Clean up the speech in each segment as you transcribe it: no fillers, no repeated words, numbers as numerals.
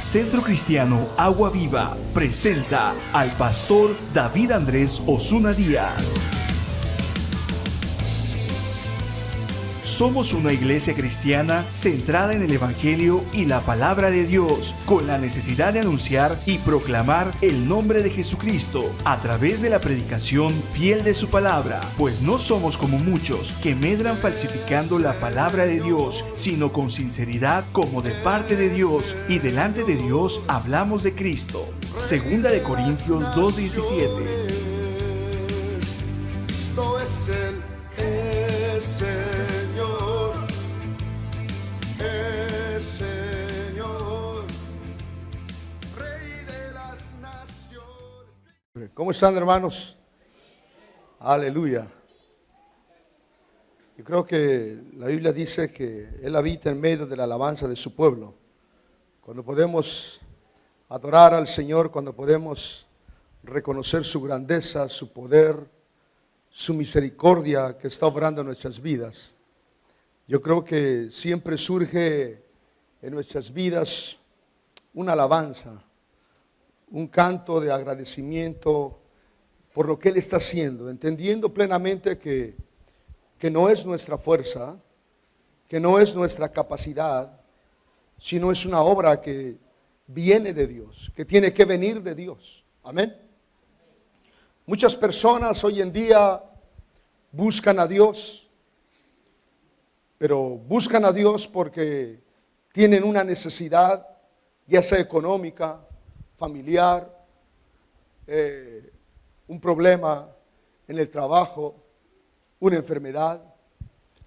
Centro Cristiano Agua Viva presenta al pastor David Andrés Osuna Díaz. Somos una iglesia cristiana centrada en el Evangelio y la palabra de Dios, con la necesidad de anunciar y proclamar el nombre de Jesucristo a través de la predicación fiel de su palabra, pues no somos como muchos que medran falsificando la palabra de Dios, sino con sinceridad como de parte de Dios, y delante de Dios hablamos de Cristo. Segunda de Corintios 2:17. Cristo es el Señor, Rey de las naciones. ¿Cómo están, hermanos? Aleluya. Yo creo que la Biblia dice que Él habita en medio de la alabanza de su pueblo. Cuando podemos adorar al Señor, cuando podemos reconocer su grandeza, su poder, su misericordia que está obrando en nuestras vidas, yo creo que siempre surge en nuestras vidas una alabanza, un canto de agradecimiento por lo que Él está haciendo, entendiendo plenamente que no es nuestra fuerza, que no es nuestra capacidad, sino es una obra que viene de Dios, que tiene que venir de Dios. Amén. Muchas personas hoy en día buscan a Dios, pero buscan a Dios porque tienen una necesidad, ya sea económica, familiar, un problema en el trabajo, una enfermedad.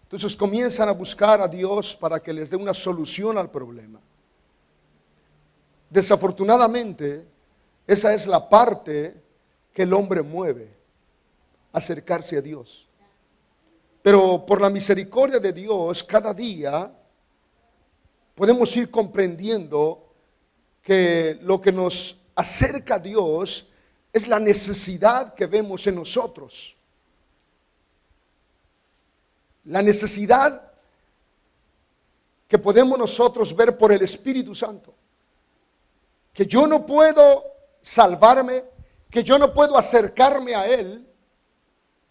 Entonces comienzan a buscar a Dios para que les dé una solución al problema. Desafortunadamente, esa es la parte que el hombre mueve, acercarse a Dios. Pero por la misericordia de Dios, cada día podemos ir comprendiendo que lo que nos acerca a Dios es la necesidad que vemos en nosotros. La necesidad que podemos nosotros ver por el Espíritu Santo. Que yo no puedo salvarme, que yo no puedo acercarme a Él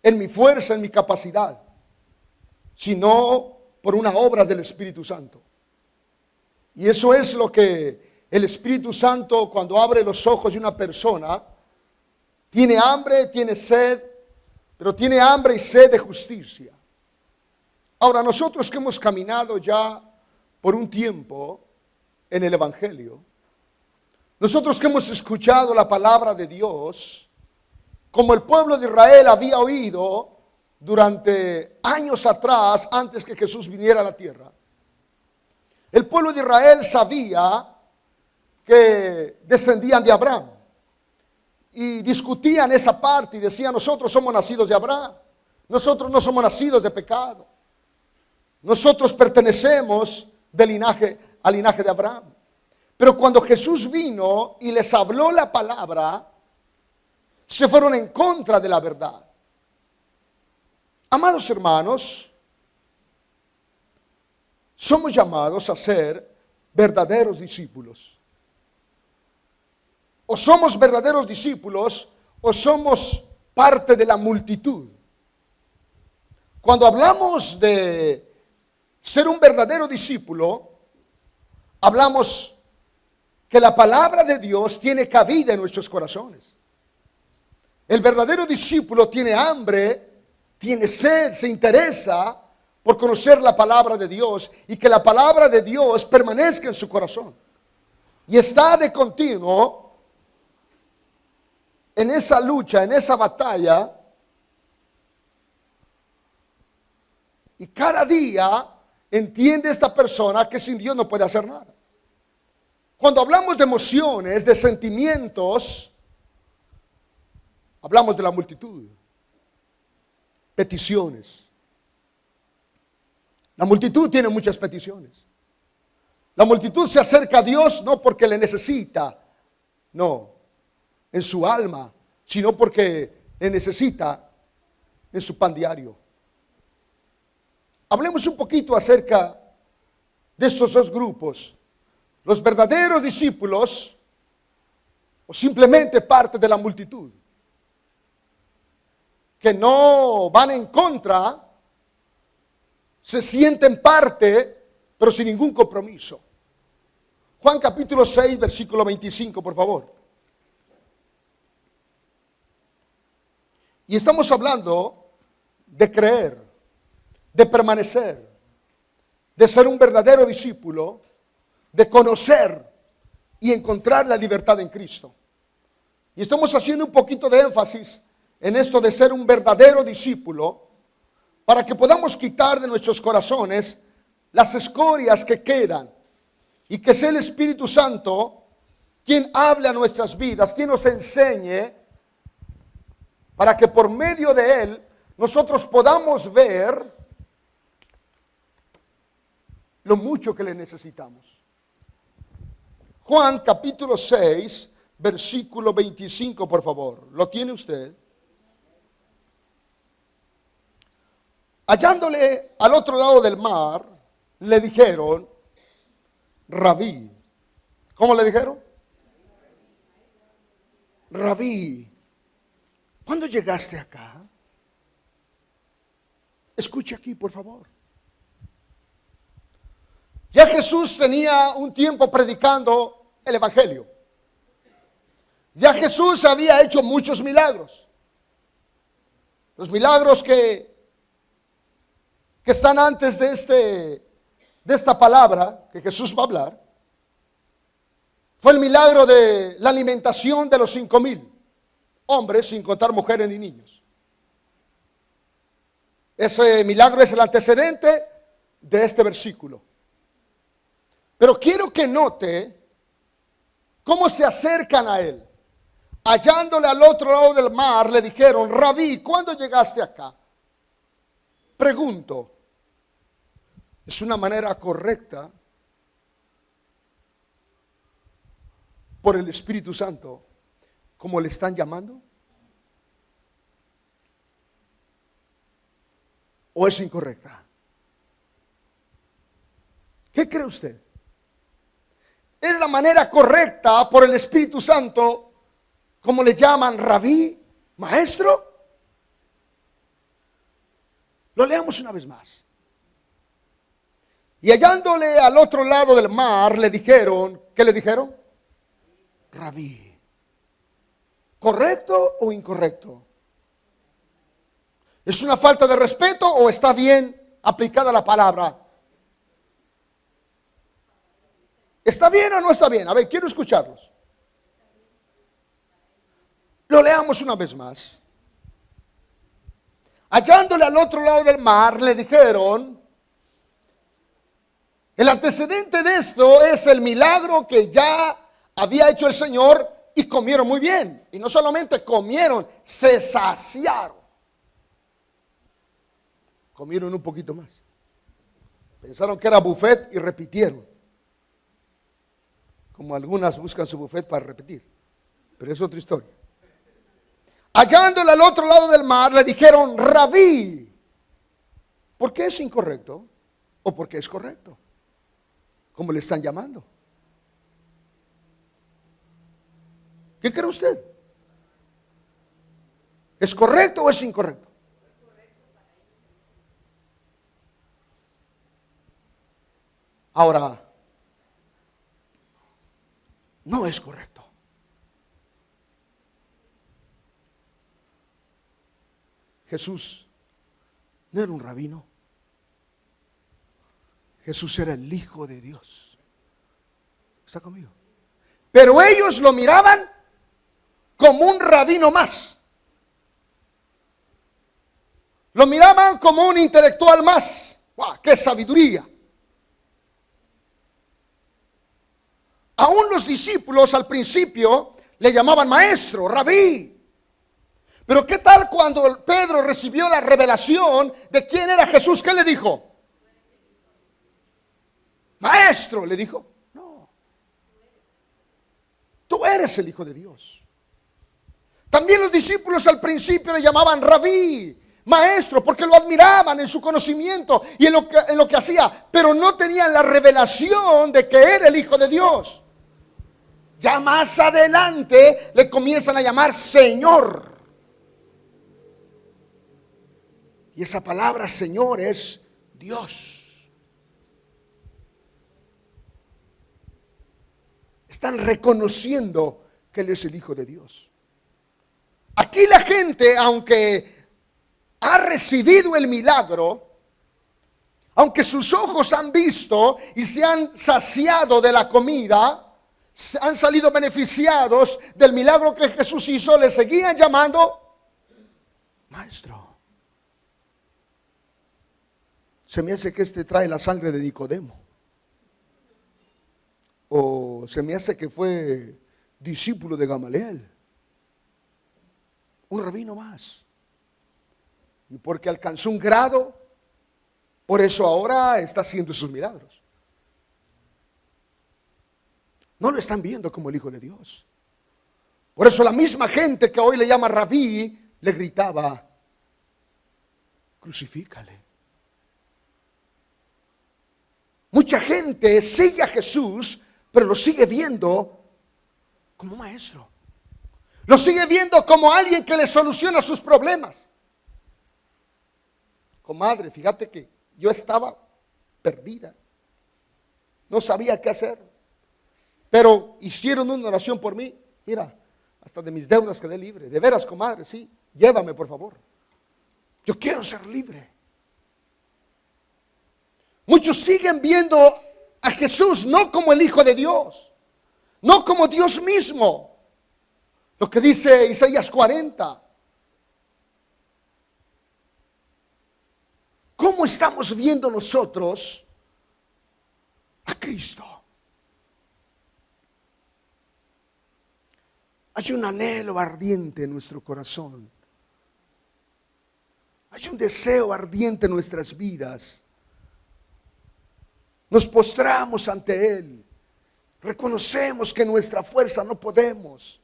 en mi fuerza, en mi capacidad, sino por una obra del Espíritu Santo. Y eso es lo que el Espíritu Santo, cuando abre los ojos de una persona, tiene hambre, tiene sed, pero tiene hambre y sed de justicia. Ahora, nosotros que hemos caminado ya por un tiempo en el Evangelio, nosotros que hemos escuchado la palabra de Dios, como el pueblo de Israel había oído durante años atrás, antes que Jesús viniera a la tierra, el pueblo de Israel sabía que descendían de Abraham. Y discutían esa parte y decían: nosotros somos nacidos de Abraham, nosotros no somos nacidos de pecado, nosotros pertenecemos al linaje de Abraham. Pero cuando Jesús vino y les habló la palabra, se fueron en contra de la verdad. Amados hermanos, somos llamados a ser verdaderos discípulos. O somos verdaderos discípulos o somos parte de la multitud. Cuando hablamos de ser un verdadero discípulo, hablamos que la palabra de Dios tiene cabida en nuestros corazones. El verdadero discípulo tiene hambre, tiene sed, se interesa por conocer la palabra de Dios y que la palabra de Dios permanezca en su corazón. Y está de continuo en esa lucha, en esa batalla. Y cada día entiende esta persona que sin Dios no puede hacer nada. Cuando hablamos de emociones, de sentimientos, hablamos de la multitud. Peticiones. La multitud tiene muchas peticiones. La multitud se acerca a Dios no porque le necesita, no, en su alma, sino porque le necesita en su pan diario. Hablemos un poquito acerca de estos dos grupos. Los verdaderos discípulos, o simplemente parte de la multitud, que no van en contra, se sienten parte, pero sin ningún compromiso. Juan capítulo 6, versículo 25, por favor. Y estamos hablando de creer, de permanecer, de ser un verdadero discípulo, de conocer y encontrar la libertad en Cristo. Y estamos haciendo un poquito de énfasis en esto de ser un verdadero discípulo, para que podamos quitar de nuestros corazones las escorias que quedan, y que sea el Espíritu Santo quien hable a nuestras vidas, quien nos enseñe, para que por medio de Él nosotros podamos ver lo mucho que le necesitamos. Juan capítulo 6, versículo 25, por favor. ¿Lo tiene usted? Hallándole al otro lado del mar, le dijeron, Rabí. ¿Cómo le dijeron? Rabí, ¿cuándo llegaste acá? Escuche aquí, por favor. Ya Jesús tenía un tiempo predicando el Evangelio. Ya Jesús había hecho muchos milagros. Los milagros que están antes de esta palabra que Jesús va a hablar. Fue el milagro de la alimentación de los 5,000 hombres, sin contar mujeres ni niños. Ese milagro es el antecedente de este versículo. Pero quiero que note cómo se acercan a él. Hallándole al otro lado del mar, le dijeron, Rabí, ¿cuándo llegaste acá? Pregunto, ¿es una manera correcta por el Espíritu Santo como le están llamando? ¿O es incorrecta? ¿Qué cree usted? ¿Es la manera correcta por el Espíritu Santo como le llaman Rabí, maestro? Lo leamos una vez más. Y hallándole al otro lado del mar, le dijeron, ¿qué le dijeron? Rabí. ¿Correcto o incorrecto? ¿Es una falta de respeto o está bien aplicada la palabra? ¿Está bien o no está bien? A ver, quiero escucharlos. Lo leamos una vez más. Hallándole al otro lado del mar, le dijeron, el antecedente de esto es el milagro que ya había hecho el Señor y comieron muy bien. Y no solamente comieron, se saciaron. Comieron un poquito más. Pensaron que era buffet y repitieron. Como algunas buscan su buffet para repetir. Pero es otra historia. Hallándole al otro lado del mar, le dijeron, Rabí. ¿Por qué es incorrecto? ¿O por qué es correcto? ¿Cómo le están llamando? ¿Qué cree usted? ¿Es correcto o es incorrecto? Ahora, no es correcto. Jesús no era un rabino. Jesús era el Hijo de Dios. ¿Está conmigo? Pero ellos lo miraban como un rabino más. Lo miraban como un intelectual más. ¡Wow! ¡Qué sabiduría! Aún los discípulos al principio le llamaban maestro, rabí. Pero ¿qué tal cuando Pedro recibió la revelación de quién era Jesús? ¿Qué le dijo? Maestro, le dijo. No. Tú eres el Hijo de Dios. También los discípulos al principio le llamaban rabí, maestro, porque lo admiraban en su conocimiento y en lo que hacía, pero no tenían la revelación de que era el Hijo de Dios. Ya más adelante le comienzan a llamar Señor. Y esa palabra Señor es Dios. Están reconociendo que Él es el Hijo de Dios. Aquí la gente, aunque ha recibido el milagro, aunque sus ojos han visto y se han saciado de la comida, han salido beneficiados del milagro que Jesús hizo, le seguían llamando Maestro. Se me hace que este trae la sangre de Nicodemo. O se me hace que fue discípulo de Gamaliel. Un rabino más. Y porque alcanzó un grado, por eso ahora está haciendo sus milagros. No lo están viendo como el Hijo de Dios. Por eso la misma gente que hoy le llama rabí, le gritaba, crucifícale. Mucha gente sigue a Jesús, pero lo sigue viendo como maestro. Lo sigue viendo como alguien que le soluciona sus problemas. Comadre, fíjate que yo estaba perdida. No sabía qué hacer. Pero hicieron una oración por mí. Mira, hasta de mis deudas quedé libre. De veras, comadre, sí. Llévame, por favor. Yo quiero ser libre. Muchos siguen viendo a Jesús no como el Hijo de Dios, no como Dios mismo. Lo que dice Isaías 40. ¿Cómo estamos viendo nosotros a Cristo? Hay un anhelo ardiente en nuestro corazón. Hay un deseo ardiente en nuestras vidas. Nos postramos ante Él. Reconocemos que nuestra fuerza no podemos.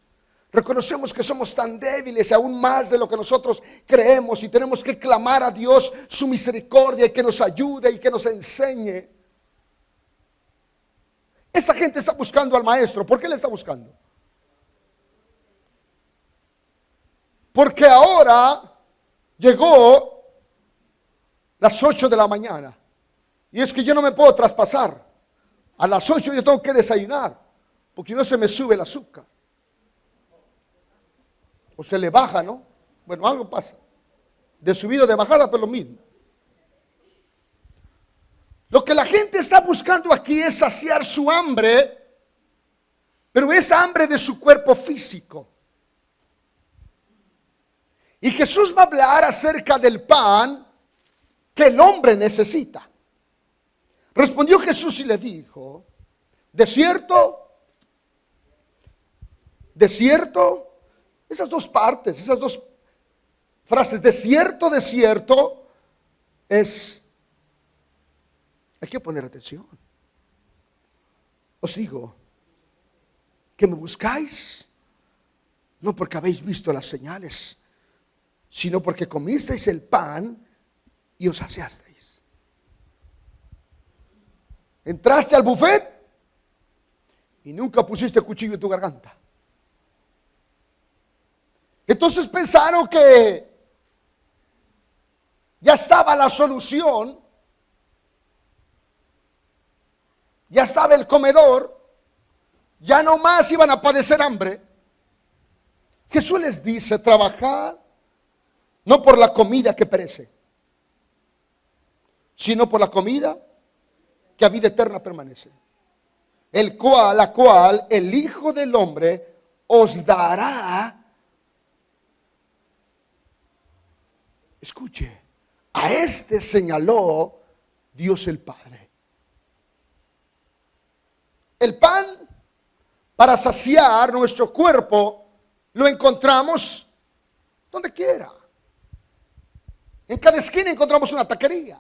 Reconocemos que somos tan débiles, aún más de lo que nosotros creemos, y tenemos que clamar a Dios su misericordia y que nos ayude y que nos enseñe. Esa gente está buscando al Maestro. ¿Por qué le está buscando? Porque ahora llegó las 8 de la mañana. Y es que yo no me puedo traspasar. A las 8 yo tengo que desayunar, porque no se me sube el azúcar. O se le baja, ¿no? Bueno, algo pasa. De subida o de bajada, pero lo mismo. Lo que la gente está buscando aquí es saciar su hambre, pero es hambre de su cuerpo físico. Y Jesús va a hablar acerca del pan que el hombre necesita. Respondió Jesús y le dijo, de cierto, esas dos partes, esas dos frases, de cierto, es, hay que poner atención. Os digo, que me buscáis, no porque habéis visto las señales, sino porque comisteis el pan y os saciasteis. Entraste al buffet y nunca pusiste cuchillo en tu garganta. Entonces pensaron que ya estaba la solución, ya estaba el comedor, ya no más iban a padecer hambre. Jesús les dice, trabajad no por la comida que perece, sino por la comida que a vida eterna permanece, la cual el Hijo del Hombre os dará. Escuche, a este señaló Dios el Padre. El pan para saciar nuestro cuerpo lo encontramos donde quiera. En cada esquina encontramos una taquería.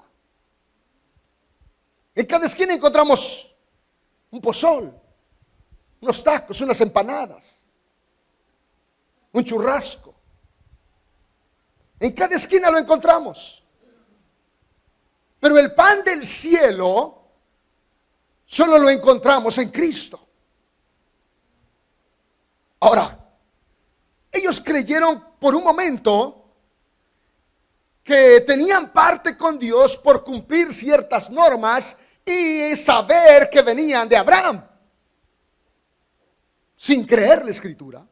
En cada esquina encontramos un pozol, unos tacos, unas empanadas, un churrasco. En cada esquina lo encontramos. Pero el pan del cielo solo lo encontramos en Cristo. Ahora, ellos creyeron por un momento que tenían parte con Dios por cumplir ciertas normas y saber que venían de Abraham, sin creer la Escritura,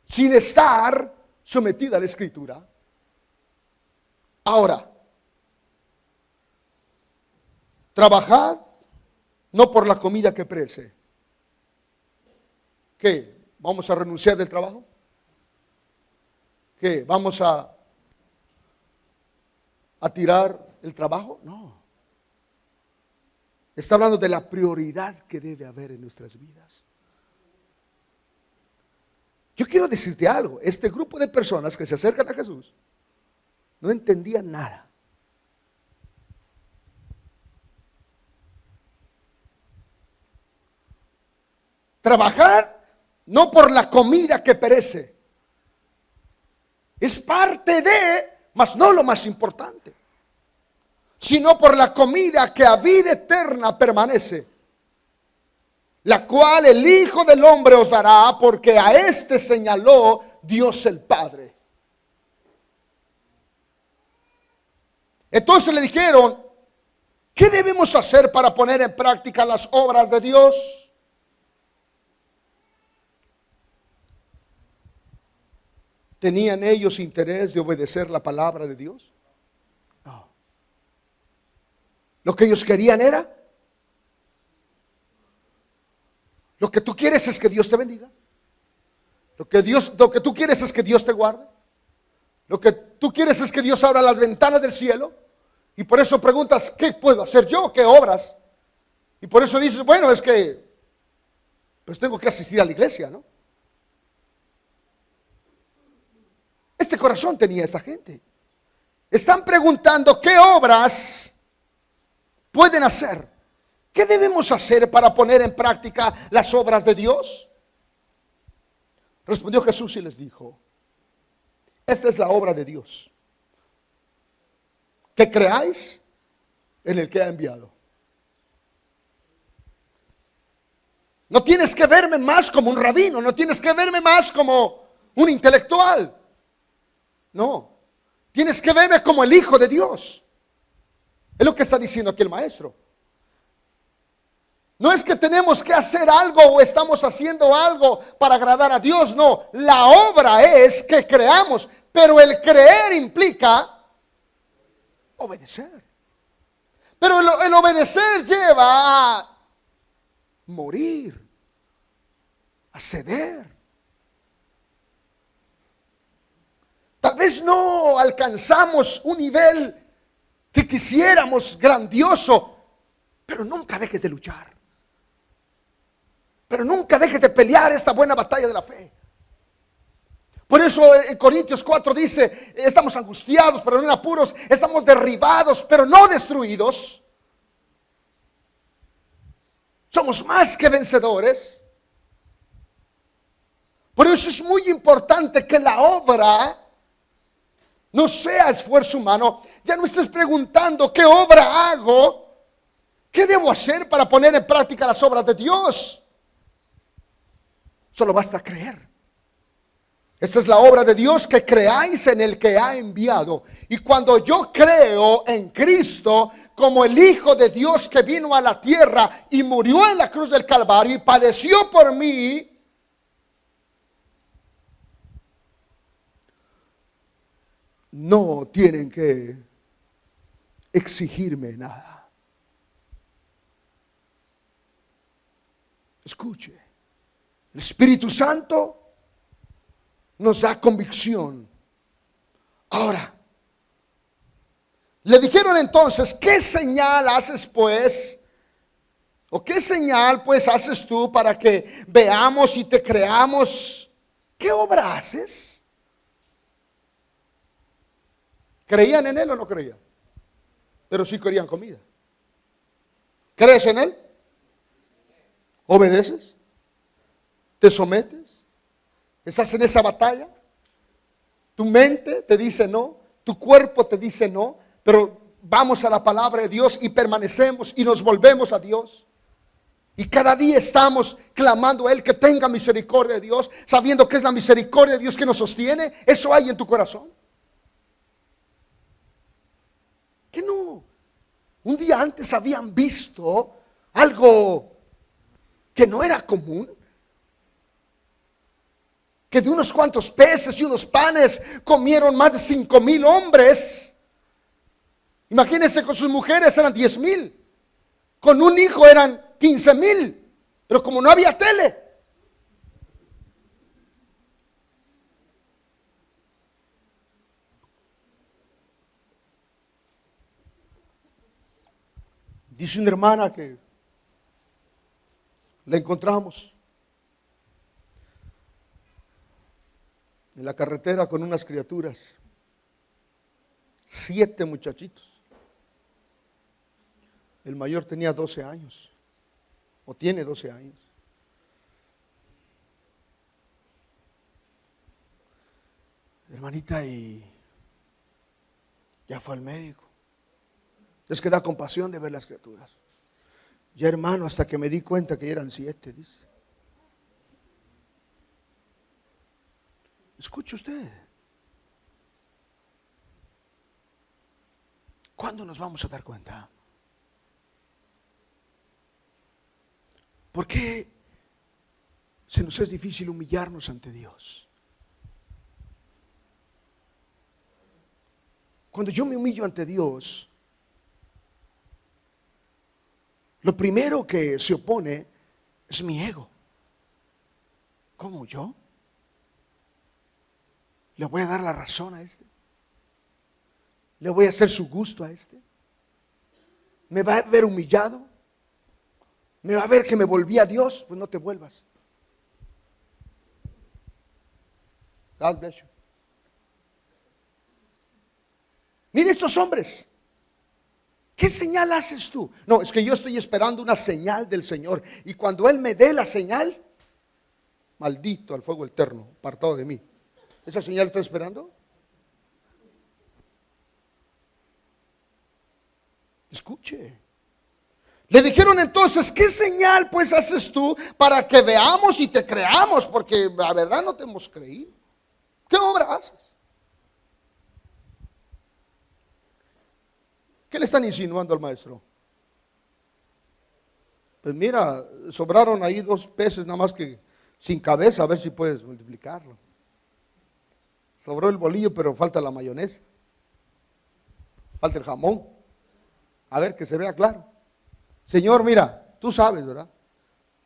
sin estar sometida a la Escritura. Ahora, trabajad no por la comida que perece. ¿Qué? ¿Vamos a renunciar del trabajo? ¿Qué? ¿Vamos a tirar el trabajo? No. Está hablando de la prioridad que debe haber en nuestras vidas. Yo quiero decirte algo. Este grupo de personas que se acercan a Jesús no entendían nada. Trabajad no por la comida que perece. Es parte de, mas no lo más importante, sino por la comida que a vida eterna permanece, la cual el Hijo del Hombre os dará, porque a este señaló Dios el Padre. Entonces le dijeron, ¿qué debemos hacer para poner en práctica las obras de Dios? ¿Tenían ellos interés de obedecer la palabra de Dios? No. Lo que ellos querían era, lo que tú quieres es que Dios te bendiga. Lo que tú quieres es que Dios te guarde. Lo que tú quieres es que Dios abra las ventanas del cielo. Y por eso preguntas, ¿qué puedo hacer yo? ¿Qué obras? Y por eso dices, bueno, es que pues tengo que asistir a la iglesia, ¿no? Este corazón tenía esta gente. Están preguntando qué obras pueden hacer. ¿Qué debemos hacer para poner en práctica las obras de Dios? Respondió Jesús y les dijo, esta es la obra de Dios, que creáis en el que ha enviado. No tienes que verme más como un rabino, no tienes que verme más como un intelectual. No, tienes que verme como el Hijo de Dios. Es lo que está diciendo aquí el maestro. No es que tenemos que hacer algo o estamos haciendo algo para agradar a Dios, no. La obra es que creamos, pero el creer implica obedecer. Pero el obedecer lleva a morir, a ceder. Tal vez no alcanzamos un nivel que quisiéramos grandioso, pero nunca dejes de luchar. Pero nunca dejes de pelear esta buena batalla de la fe. Por eso en Corintios 4 dice, estamos angustiados, pero no en apuros, estamos derribados, pero no destruidos. Somos más que vencedores. Por eso es muy importante que la obra no sea esfuerzo humano. Ya no estés preguntando qué obra hago, qué debo hacer para poner en práctica las obras de Dios. Solo basta creer. Esta es la obra de Dios, que creáis en el que ha enviado. Y cuando yo creo en Cristo como el Hijo de Dios que vino a la tierra y murió en la cruz del Calvario y padeció por mí, no tienen que exigirme nada. Escuche, el Espíritu Santo nos da convicción. Ahora, le dijeron entonces, ¿qué señal haces pues? ¿O qué señal pues haces tú para que veamos y te creamos? ¿Qué obra haces? ¿Creían en Él o no creían? Pero sí querían comida. ¿Crees en Él? ¿Obedeces? ¿Te sometes? ¿Estás en esa batalla? Tu mente te dice no, tu cuerpo te dice no, pero vamos a la palabra de Dios y permanecemos y nos volvemos a Dios. Y cada día estamos clamando a Él que tenga misericordia de Dios, sabiendo que es la misericordia de Dios que nos sostiene. Eso hay en tu corazón. ¿Qué no? Un día antes habían visto algo que no era común. Que de unos cuantos peces y unos panes comieron más de 5,000 hombres. Imagínense, con sus mujeres eran 10,000. Con un hijo eran 15,000. Pero como no había tele. Dice una hermana que la encontramos en la carretera con unas criaturas, 7 muchachitos. El mayor tenía 12 años, o tiene 12 años. Hermanita, y ya fue al médico. Es que da compasión de ver las criaturas. Ya, hermano, hasta que me di cuenta que eran 7, dice. Escuche usted. ¿Cuándo nos vamos a dar cuenta? ¿Por qué se nos es difícil humillarnos ante Dios? Cuando yo me humillo ante Dios, lo primero que se opone es mi ego. ¿Cómo yo? ¿Le voy a dar la razón a este? ¿Le voy a hacer su gusto a este? ¿Me va a ver humillado? ¿Me va a ver que me volví a Dios? Pues no te vuelvas. God bless you. Mire estos hombres. ¿Qué señal haces tú? No, es que yo estoy esperando una señal del Señor. Y cuando Él me dé la señal, maldito al fuego eterno, apartado de mí. ¿Esa señal está esperando? Escuche. Le dijeron entonces, ¿qué señal pues haces tú para que veamos y te creamos? Porque la verdad no te hemos creído. ¿Qué obra haces? ¿Qué le están insinuando al maestro? Pues mira, sobraron ahí 2 peces nada más que sin cabeza, a ver si puedes multiplicarlo. Sobró el bolillo, pero falta la mayonesa. Falta el jamón. A ver, que se vea claro. Señor, mira, tú sabes, ¿verdad?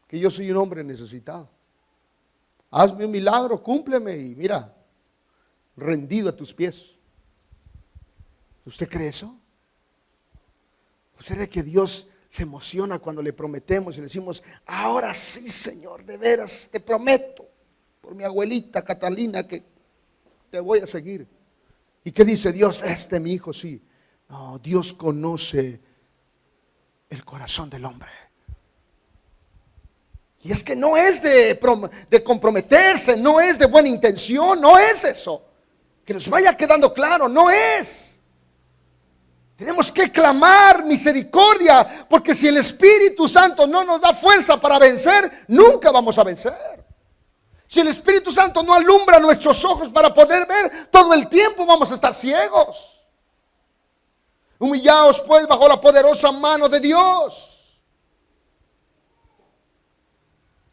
Que yo soy un hombre necesitado. Hazme un milagro, cúmpleme y mira, rendido a tus pies. ¿Usted cree eso? ¿Usted cree que Dios se emociona cuando le prometemos y le decimos, ahora sí, Señor, de veras, te prometo, por mi abuelita Catalina, que te voy a seguir? ¿Y qué dice Dios? Mi hijo, sí. No, Dios conoce el corazón del hombre. Y es que no es de comprometerse, no es de buena intención, no es eso. Que nos vaya quedando claro, no es. Tenemos que clamar misericordia, porque si el Espíritu Santo no nos da fuerza para vencer, nunca vamos a vencer. Si el Espíritu Santo no alumbra nuestros ojos para poder ver, todo el tiempo vamos a estar ciegos. Humillaos pues bajo la poderosa mano de Dios.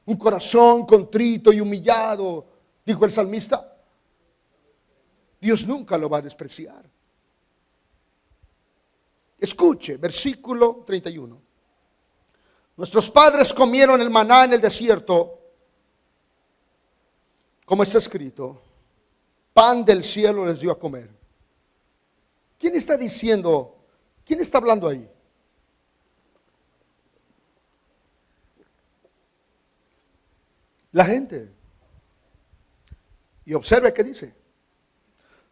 Un corazón contrito y humillado, dijo el salmista, Dios nunca lo va a despreciar. Escuche, versículo 31. Nuestros padres comieron el maná en el desierto, como está escrito, pan del cielo les dio a comer. ¿Quién está diciendo? ¿Quién está hablando ahí? La gente. Y observe qué dice.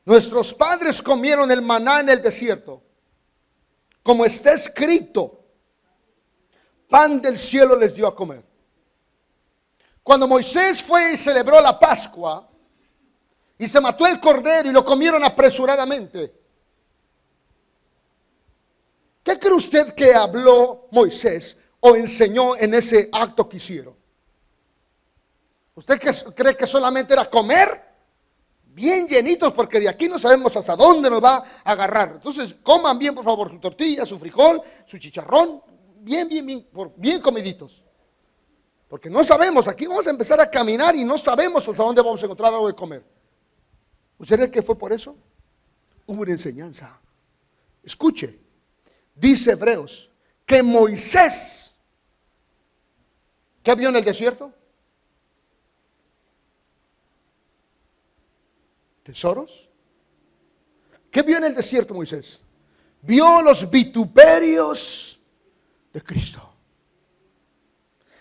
Nuestros padres comieron el maná en el desierto, como está escrito, pan del cielo les dio a comer. Cuando Moisés fue y celebró la Pascua, y se mató el cordero y lo comieron apresuradamente. ¿Qué cree usted que habló Moisés o enseñó en ese acto que hicieron? ¿Usted cree que solamente era comer? Bien llenitos, porque de aquí no sabemos hasta dónde nos va a agarrar. Entonces coman bien, por favor, su tortilla, su frijol, su chicharrón, bien comiditos. Porque no sabemos, aquí vamos a empezar a caminar y no sabemos hasta dónde vamos a encontrar algo de comer. ¿Usted cree que fue por eso? Hubo una enseñanza. Escuche, dice Hebreos que Moisés, ¿qué vio en el desierto? ¿Tesoros? ¿Qué vio en el desierto Moisés? Vio los vituperios de Cristo.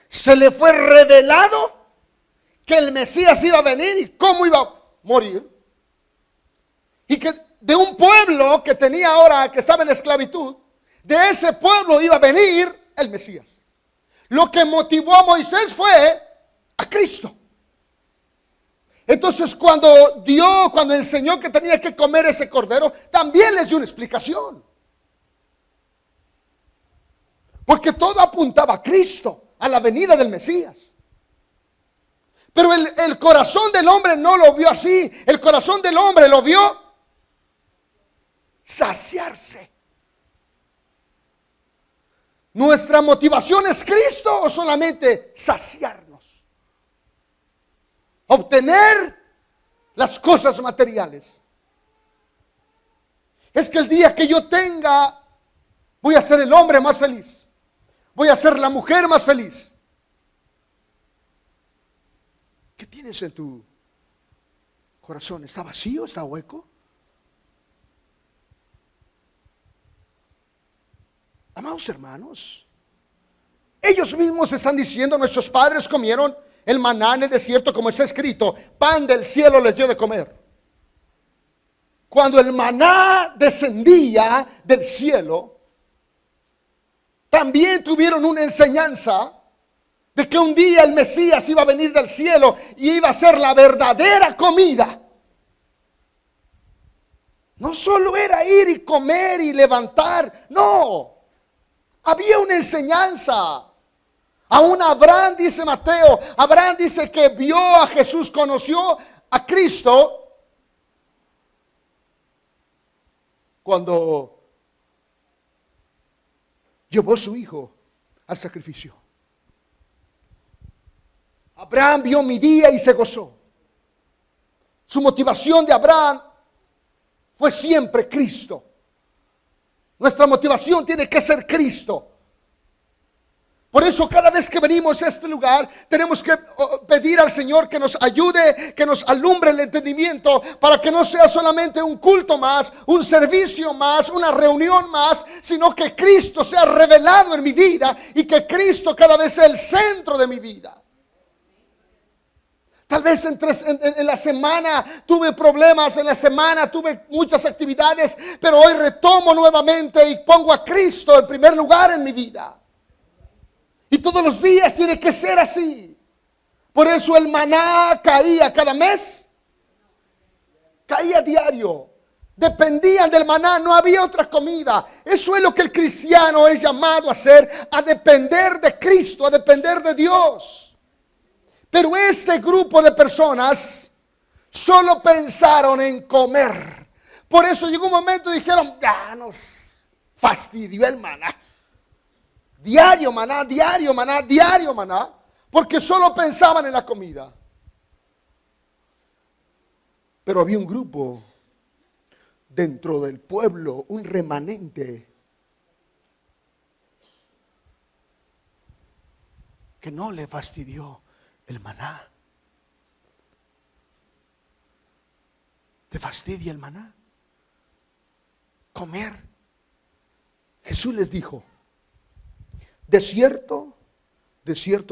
Se le fue revelado que el Mesías iba a venir y cómo iba a morir. Y que de un pueblo que tenía ahora, que estaba en esclavitud, de ese pueblo iba a venir el Mesías. Lo que motivó a Moisés fue a Cristo. Entonces cuando enseñó que tenía que comer ese cordero, también les dio una explicación. Porque todo apuntaba a Cristo, a la venida del Mesías. Pero el corazón del hombre no lo vio así. El corazón del hombre lo vio saciarse. ¿Nuestra motivación es Cristo o solamente saciarnos? Obtener las cosas materiales. Es que el día que yo tenga, voy a ser el hombre más feliz. Voy a ser la mujer más feliz. ¿Qué tienes en tu corazón? ¿Está vacío? ¿Está hueco? Amados hermanos, ellos mismos están diciendo, nuestros padres comieron el maná en el desierto, como está escrito, pan del cielo les dio de comer. Cuando el maná descendía del cielo, también tuvieron una enseñanza de que un día el Mesías iba a venir del cielo y iba a ser la verdadera comida. No solo era ir y comer y levantar, no. Había una enseñanza. Aún Abraham, dice Mateo, Abraham dice que vio a Jesús, conoció a Cristo cuando llevó a su hijo al sacrificio. Abraham vio mi día y se gozó. Su motivación de Abraham fue siempre Cristo. Nuestra motivación tiene que ser Cristo. Por eso cada vez que venimos a este lugar tenemos que pedir al Señor que nos ayude, que nos alumbre el entendimiento para que no sea solamente un culto más, un servicio más, una reunión más, sino que Cristo sea revelado en mi vida y que Cristo cada vez sea el centro de mi vida. Tal vez en la semana tuve problemas, en la semana tuve muchas actividades, pero hoy retomo nuevamente y pongo a Cristo en primer lugar en mi vida. Y todos los días tiene que ser así. Por eso el maná caía cada mes. Caía diario. Dependían del maná, no había otra comida. Eso es lo que el cristiano es llamado a hacer, a depender de Cristo, a depender de Dios. Pero este grupo de personas solo pensaron en comer. Por eso llegó un momento y dijeron, ya nos fastidió el maná. Diario maná, diario maná, diario maná, porque solo pensaban en la comida. Pero había un grupo dentro del pueblo, un remanente, que no le fastidió el maná. ¿Te fastidia el maná? Comer. Jesús les dijo, de cierto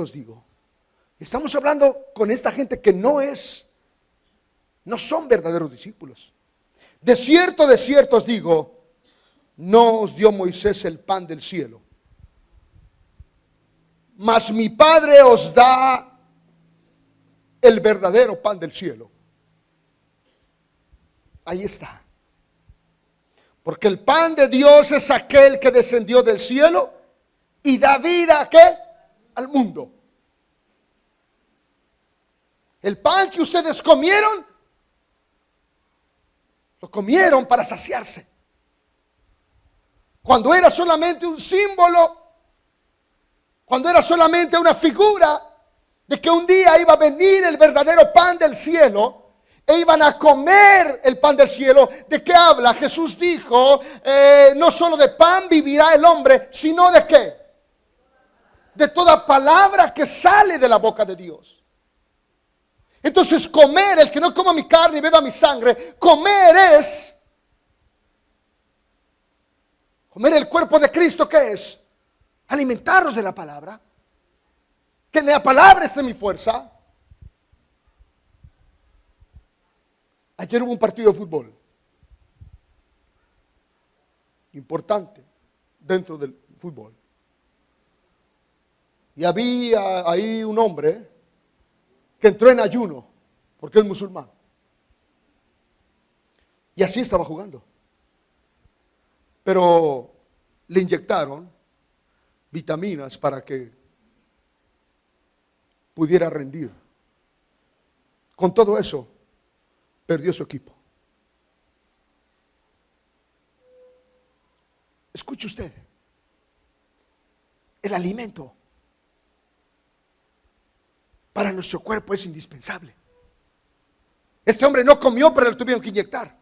os digo. Estamos hablando con esta gente que no son verdaderos discípulos. De cierto os digo, no os dio Moisés el pan del cielo, mas mi Padre os da el verdadero pan del cielo. Ahí está. Porque el pan de Dios es aquel que descendió del cielo y da vida ¿a qué? Al mundo. El pan que ustedes comieron, lo comieron para saciarse. Cuando era solamente un símbolo, cuando era solamente una figura de que un día iba a venir el verdadero pan del cielo, e iban a comer el pan del cielo. ¿De qué habla? Jesús dijo, no solo de pan vivirá el hombre, sino de qué? De toda palabra que sale de la boca de Dios. Entonces comer, el que no coma mi carne y beba mi sangre, comer el cuerpo de Cristo. ¿Qué es? Alimentarnos de la palabra. Que la palabra esté en mi fuerza. Ayer hubo un partido de fútbol importante dentro del fútbol. Y había ahí un hombre que entró en ayuno porque es musulmán. Y así estaba jugando. Pero le inyectaron vitaminas para que pudiera rendir. Con todo eso, perdió su equipo. Escuche usted, el alimento para nuestro cuerpo es indispensable. Este hombre no comió, pero le tuvieron que inyectar.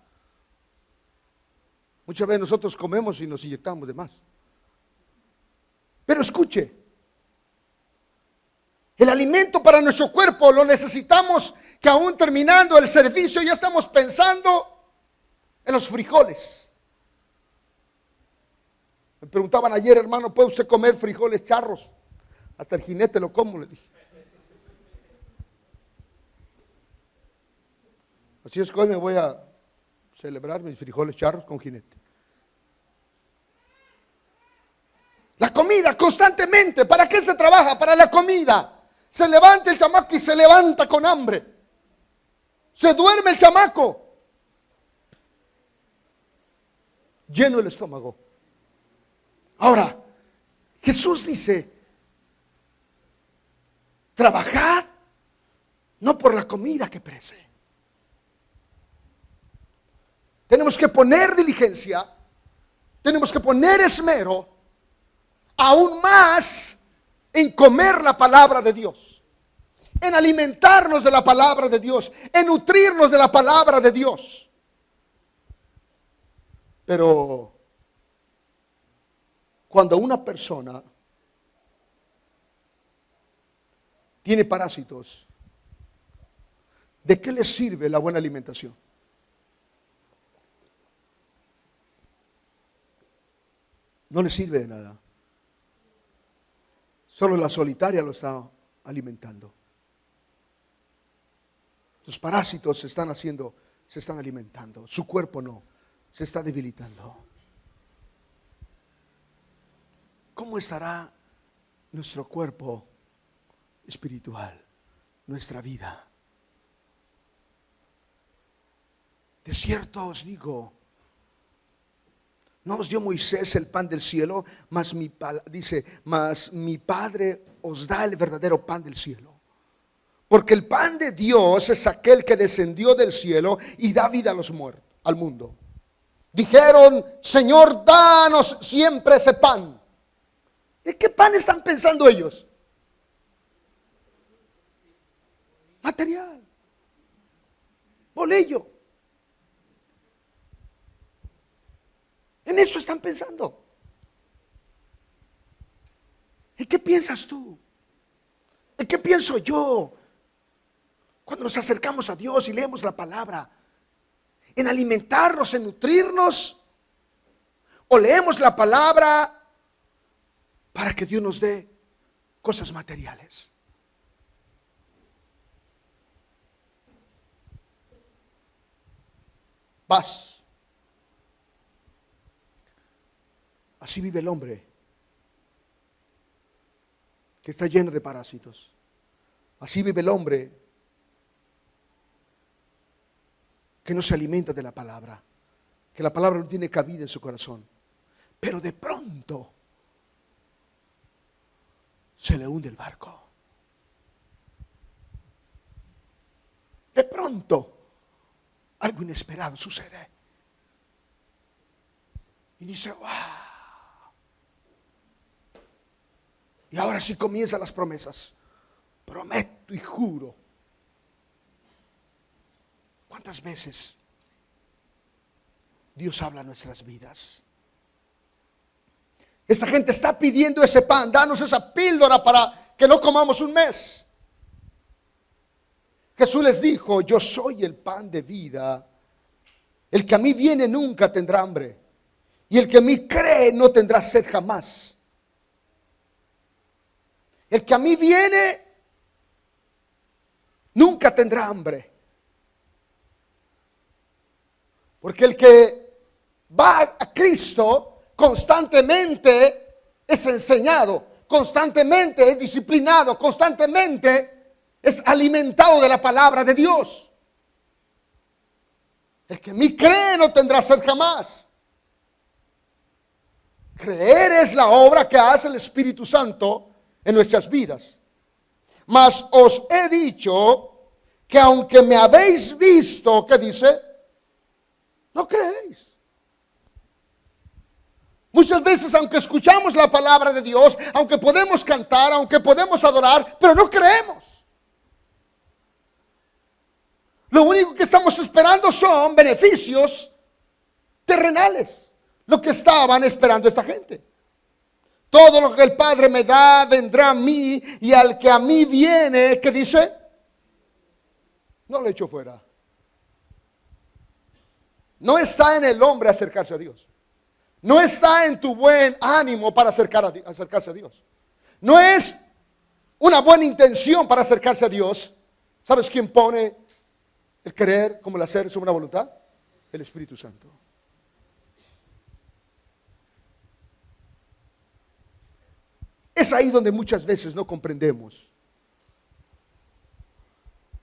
Muchas veces nosotros comemos y nos inyectamos de más. Pero escuche, el alimento para nuestro cuerpo lo necesitamos, que aún terminando el servicio ya estamos pensando en los frijoles. Me preguntaban ayer, hermano, ¿puede usted comer frijoles charros? Hasta el jinete lo como, le dije. Así es que hoy me voy a celebrar mis frijoles charros con jinete. La comida constantemente, ¿para qué se trabaja? Para la comida. Se levanta el chamaco y se levanta con hambre. Se duerme el chamaco, lleno el estómago. Ahora, Jesús dice, trabajad no por la comida que perece. Tenemos que poner diligencia, tenemos que poner esmero, aún más en comer la palabra de Dios, en alimentarnos de la palabra de Dios, en nutrirnos de la palabra de Dios. Pero cuando una persona tiene parásitos, ¿de qué le sirve la buena alimentación? No le sirve de nada. Solo la solitaria lo está alimentando. Los parásitos se están alimentando. Su cuerpo no, se está debilitando. ¿Cómo estará nuestro cuerpo espiritual, nuestra vida? De cierto os digo, no os dio Moisés el pan del cielo, mas mi Padre os da el verdadero pan del cielo. Porque el pan de Dios es aquel que descendió del cielo y da vida a los muertos, al mundo. Dijeron, Señor, danos siempre ese pan. ¿De qué pan están pensando ellos? Material, bolillo. En eso están pensando. ¿Y qué piensas tú? ¿Y qué pienso yo? Cuando nos acercamos a Dios y leemos la palabra, en alimentarnos, en nutrirnos, o leemos la palabra para que Dios nos dé cosas materiales. Vas. Así vive el hombre que está lleno de parásitos. Así vive el hombre que no se alimenta de la palabra, que la palabra no tiene cabida en su corazón. Pero de pronto se le hunde el barco. De pronto algo inesperado sucede. Y dice, wow. Y ahora sí comienzan las promesas. Prometo y juro. ¿Cuántas veces Dios habla en nuestras vidas? Esta gente está pidiendo ese pan, danos esa píldora para que no comamos un mes. Jesús les dijo, yo soy el pan de vida. El que a mí viene nunca tendrá hambre. Y el que a mí cree no tendrá sed jamás. El que a mí viene nunca tendrá hambre. Porque el que va a Cristo constantemente es enseñado, constantemente es disciplinado, constantemente es alimentado de la palabra de Dios. El que en mí cree no tendrá sed jamás. Creer es la obra que hace el Espíritu Santo en nuestras vidas. Mas os he dicho que aunque me habéis visto, ¿qué dice? No creéis. Muchas veces, aunque escuchamos la palabra de Dios, aunque podemos cantar, aunque podemos adorar, pero no creemos. Lo único que estamos esperando son beneficios terrenales. Lo que estaban esperando esta gente. Todo lo que el Padre me da vendrá a mí, y al que a mí viene, ¿qué dice? No lo echo fuera. No está en el hombre acercarse a Dios. No está en tu buen ánimo para acercarse a Dios. No es una buena intención para acercarse a Dios. ¿Sabes quién pone el querer como el hacer sobre una voluntad? El Espíritu Santo. Es ahí donde muchas veces no comprendemos.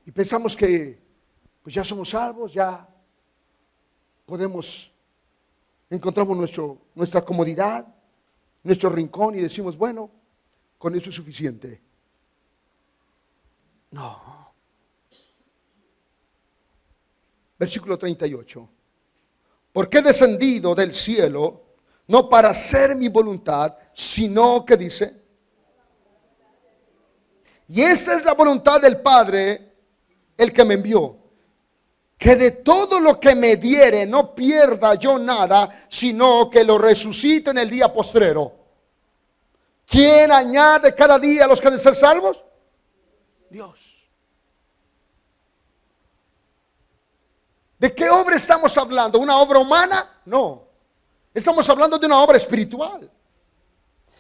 Y pensamos que pues ya somos salvos, ya encontramos nuestra comodidad, nuestro rincón y decimos, bueno, con eso es suficiente. No. Versículo 38. Porque he descendido del cielo, no para hacer mi voluntad, sino que dice, y esta es la voluntad del Padre, el que me envió, que de todo lo que me diere no pierda yo nada, sino que lo resucite en el día postrero. ¿Quién añade cada día a los que han de ser salvos? Dios. ¿De qué obra estamos hablando? ¿Una obra humana? No. Estamos hablando de una obra espiritual.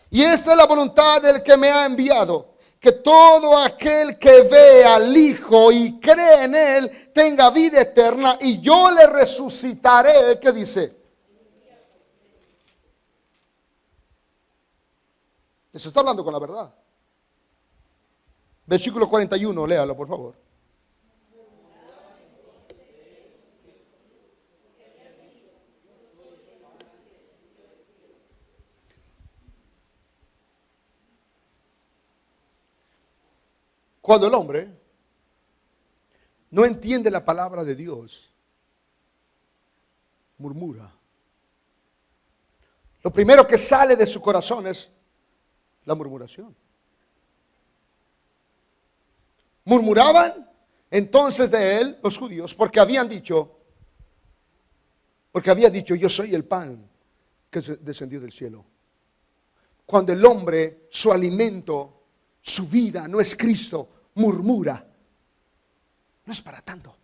Y esta es la voluntad del que me ha enviado, que todo aquel que ve al Hijo y cree en Él tenga vida eterna, y yo le resucitaré. ¿Qué dice? Les está hablando con la verdad. Versículo 41, léalo por favor. Cuando el hombre no entiende la palabra de Dios, murmura. Lo primero que sale de su corazón es la murmuración. Murmuraban entonces de él los judíos porque había dicho, yo soy el pan que descendió del cielo. Cuando el hombre, su alimento, su vida no es Cristo, murmura. No es para tanto.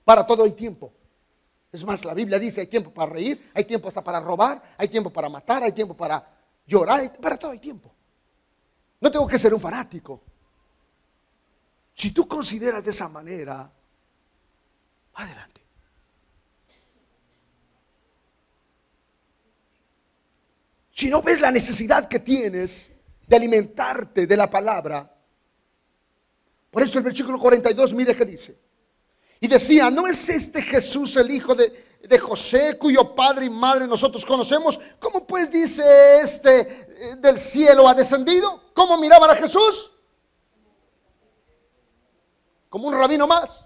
Para todo hay tiempo. Es más, la Biblia dice, hay tiempo para reír, hay tiempo hasta para robar, hay tiempo para matar, hay tiempo para llorar, para todo hay tiempo. No tengo que ser un fanático. Si tú consideras de esa manera, adelante. Si no ves la necesidad que tienes de alimentarte de la palabra, por eso el versículo 42, mire qué dice. Y decía, ¿no es este Jesús el hijo de José, cuyo padre y madre nosotros conocemos? ¿Cómo pues dice del cielo ha descendido? ¿Cómo miraban a Jesús? Como un rabino más,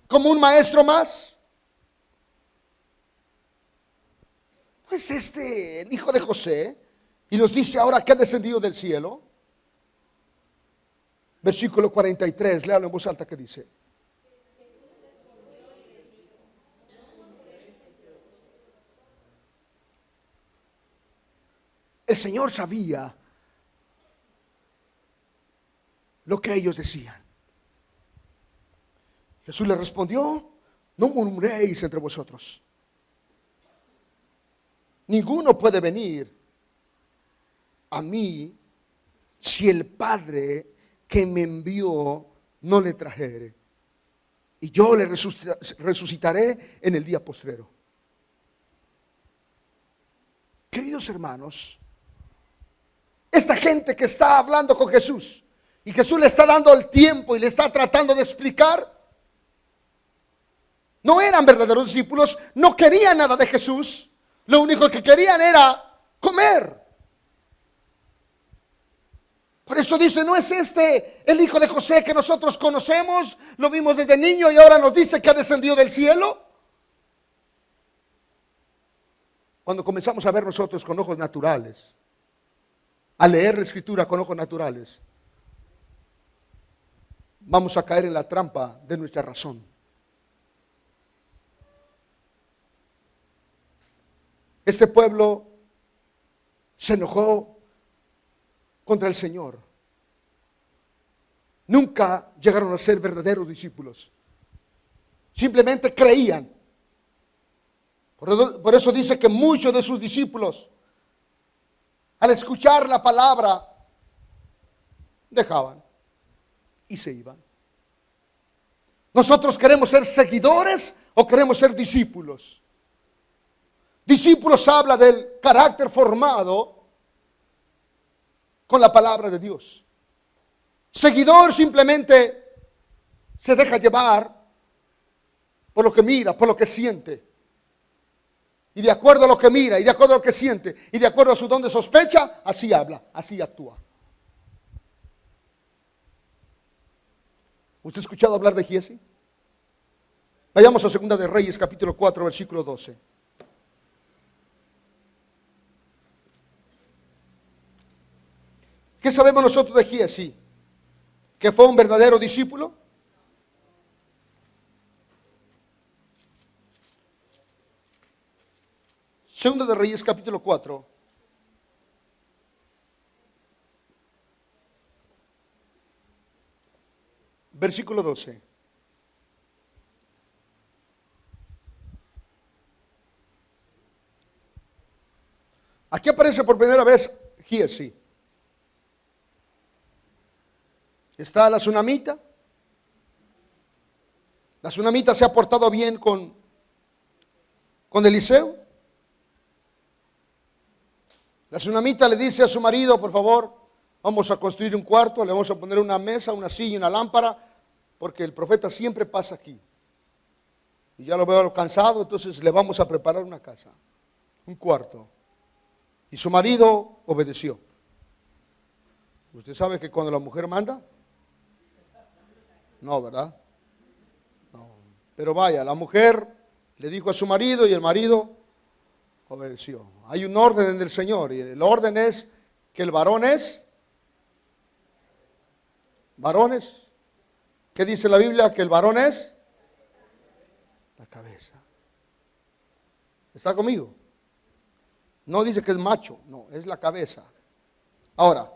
como un maestro más. ¿No es este el hijo de José? Y nos dice ahora que ha descendido del cielo. Versículo 43, léalo en voz alta, que dice: el Señor sabía lo que ellos decían. Jesús le respondió: no murmuréis entre vosotros. Ninguno puede venir a mí si el Padre que me envió no le trajere, y yo le resucitaré en el día postrero. Queridos hermanos, esta gente que está hablando con Jesús, y Jesús le está dando el tiempo y le está tratando de explicar, no eran verdaderos discípulos, no querían nada de Jesús, lo único que querían era comer. Por eso dice, ¿no es este el hijo de José que nosotros conocemos? Lo vimos desde niño y ahora nos dice que ha descendido del cielo. Cuando comenzamos a ver nosotros con ojos naturales, a leer la escritura con ojos naturales, vamos a caer en la trampa de nuestra razón. Este pueblo se enojó contra el Señor. Nunca llegaron a ser verdaderos discípulos. Simplemente creían. Por eso dice que muchos de sus discípulos, al escuchar la palabra, dejaban y se iban. ¿Nosotros queremos ser seguidores o queremos ser discípulos? Discípulos habla del carácter formado con la palabra de Dios. Seguidor simplemente se deja llevar por lo que mira, por lo que siente. Y de acuerdo a lo que mira, y de acuerdo a lo que siente, y de acuerdo a su don de sospecha, así habla, así actúa. ¿Usted ha escuchado hablar de Giezi? Vayamos a 2 de Reyes, capítulo 4, versículo 12. ¿Qué sabemos nosotros de Giezi? ¿Que fue un verdadero discípulo? Segunda de Reyes, capítulo 4. Versículo 12. Aquí aparece por primera vez Giezi. Está la tsunamita. La tsunamita se ha portado bien con Eliseo. La tsunamita le dice a su marido: por favor, vamos a construir un cuarto, le vamos a poner una mesa, una silla y una lámpara, porque el profeta siempre pasa aquí. Y ya lo veo cansado, entonces le vamos a preparar una casa, un cuarto. Y su marido obedeció. ¿Usted sabe que cuando la mujer manda? No, ¿verdad? No. Pero vaya, la mujer le dijo a su marido y el marido obedeció. Hay un orden del Señor y el orden es que el varón es varones. ¿Qué dice la Biblia? Que el varón es la cabeza. ¿Está conmigo? No dice que es macho, no, es la cabeza. Ahora,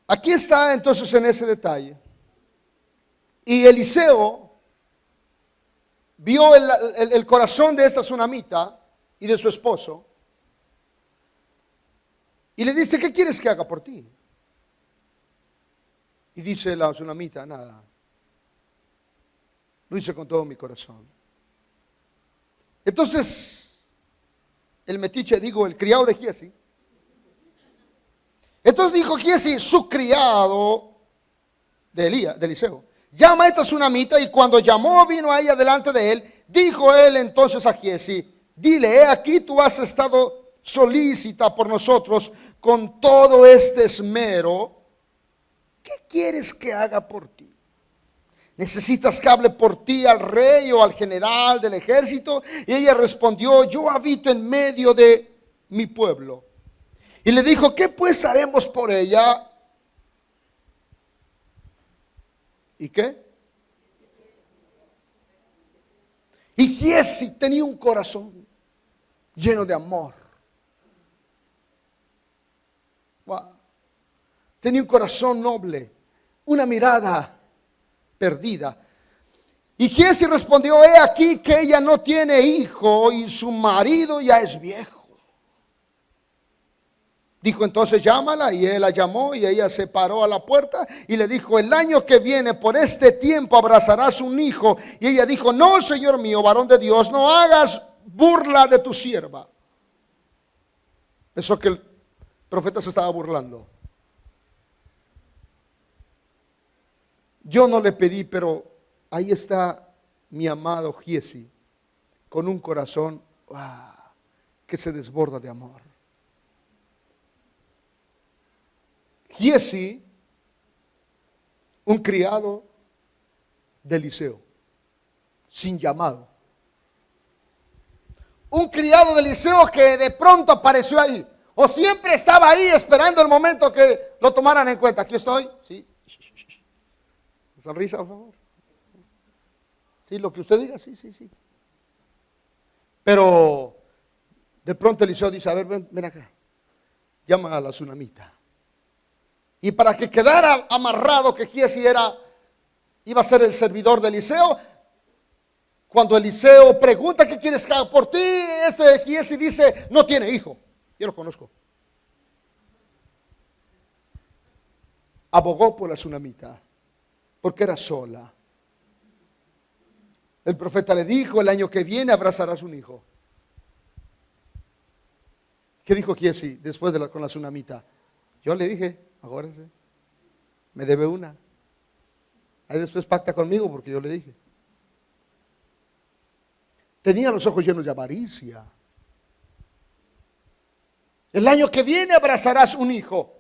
aquí está entonces en ese detalle. Y Eliseo vio el corazón de esta tsunamita y de su esposo. Y le dice: ¿qué quieres que haga por ti? Y dice la tsunamita: nada. Lo hice con todo mi corazón. Entonces, el metiche, el criado de Giezi. Entonces dijo Giezi, su criado de Eliseo: llama a esta tsunamita. Y cuando llamó, vino a ella delante de él. Dijo él entonces a Giezi: dile, he aquí tú has estado solícita por nosotros con todo este esmero. ¿Qué quieres que haga por ti? ¿Necesitas que hable por ti al rey o al general del ejército? Y ella respondió: yo habito en medio de mi pueblo. Y le dijo: ¿qué pues haremos por ella? ¿Y qué? Y Giezi tenía un corazón lleno de amor. Wow. Tenía un corazón noble, una mirada perdida. Y Giezi respondió: he aquí que ella no tiene hijo y su marido ya es viejo. Dijo entonces: llámala. Y él la llamó, y ella se paró a la puerta y le dijo: el año que viene por este tiempo abrazarás un hijo. Y ella dijo: no, señor mío, varón de Dios, no hagas burla de tu sierva. Pensó que el profeta se estaba burlando. Yo no le pedí, pero ahí está mi amado Giezi, con un corazón que se desborda de amor. Giezi, un criado de Eliseo, sin llamado. Un criado de Eliseo que de pronto apareció ahí, o siempre estaba ahí esperando el momento que lo tomaran en cuenta. Aquí estoy, sí. Sonrisa, por favor. Sí, lo que usted diga, sí. Pero de pronto Eliseo dice: a ver, ven acá. Llama a la tsunamita. Y para que quedara amarrado que Giezi iba a ser el servidor de Eliseo, cuando Eliseo pregunta: ¿qué quieres que haga por ti? Giezi dice: no tiene hijo. Yo lo conozco. Abogó por la tsunamita, porque era sola. El profeta le dijo: el año que viene abrazarás un hijo. ¿Qué dijo Giezi después con la tsunamita? Yo le dije: acuérdese, me debe una. Ahí después pacta conmigo, porque yo le dije. Tenía los ojos llenos de avaricia. El año que viene abrazarás un hijo.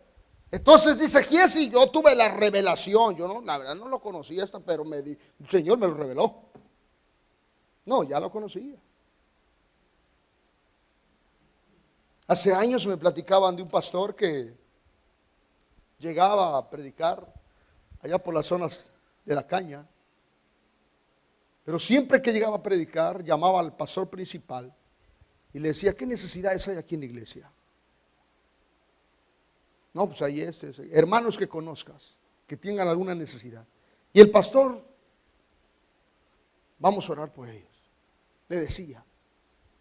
Entonces dice Giezi: yo tuve la revelación. Yo no, la verdad no lo conocía pero el Señor me lo reveló. No, ya lo conocía. Hace años me platicaban de un pastor que llegaba a predicar allá por las zonas de la caña. Pero siempre que llegaba a predicar, llamaba al pastor principal y le decía: ¿qué necesidades hay aquí en la iglesia? No, pues ahí hermanos que conozcas, que tengan alguna necesidad. Y el pastor: vamos a orar por ellos. Le decía.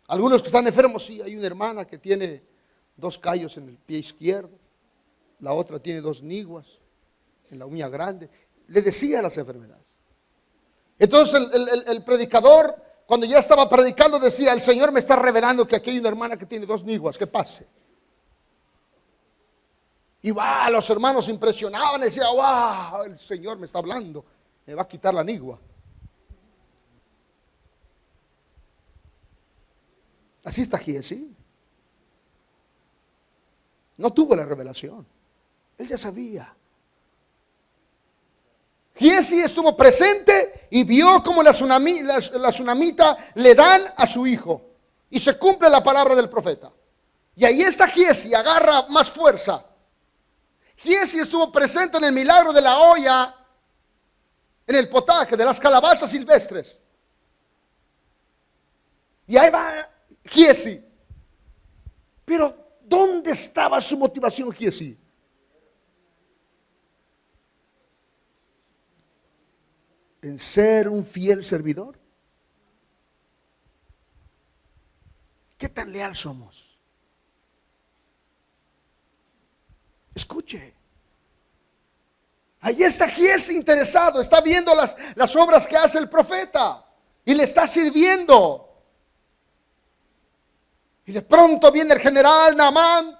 Algunos que están enfermos, sí, hay una hermana que tiene 2 callos en el pie izquierdo. La otra tiene 2 niguas en la uña grande. Le decía las enfermedades. Entonces el predicador, cuando ya estaba predicando, decía: el Señor me está revelando que aquí hay una hermana que tiene 2 niguas, que pase. Y los hermanos impresionaban, decían: el Señor me está hablando, me va a quitar la nigua. Así está Giezi. No tuvo la revelación. Él ya sabía. Giezi estuvo presente y vio como la tsunamita le dan a su hijo. Y se cumple la palabra del profeta. Y ahí está Giezi, agarra más fuerza. Giezi estuvo presente en el milagro de la olla, en el potaje de las calabazas silvestres. Y ahí va Giezi. Pero ¿dónde estaba su motivación, Giezi? En ser un fiel servidor. ¿Qué tan leal somos? Escuche. Ahí está Giezi interesado, está viendo las obras que hace el profeta y le está sirviendo. Y de pronto viene el general Naamán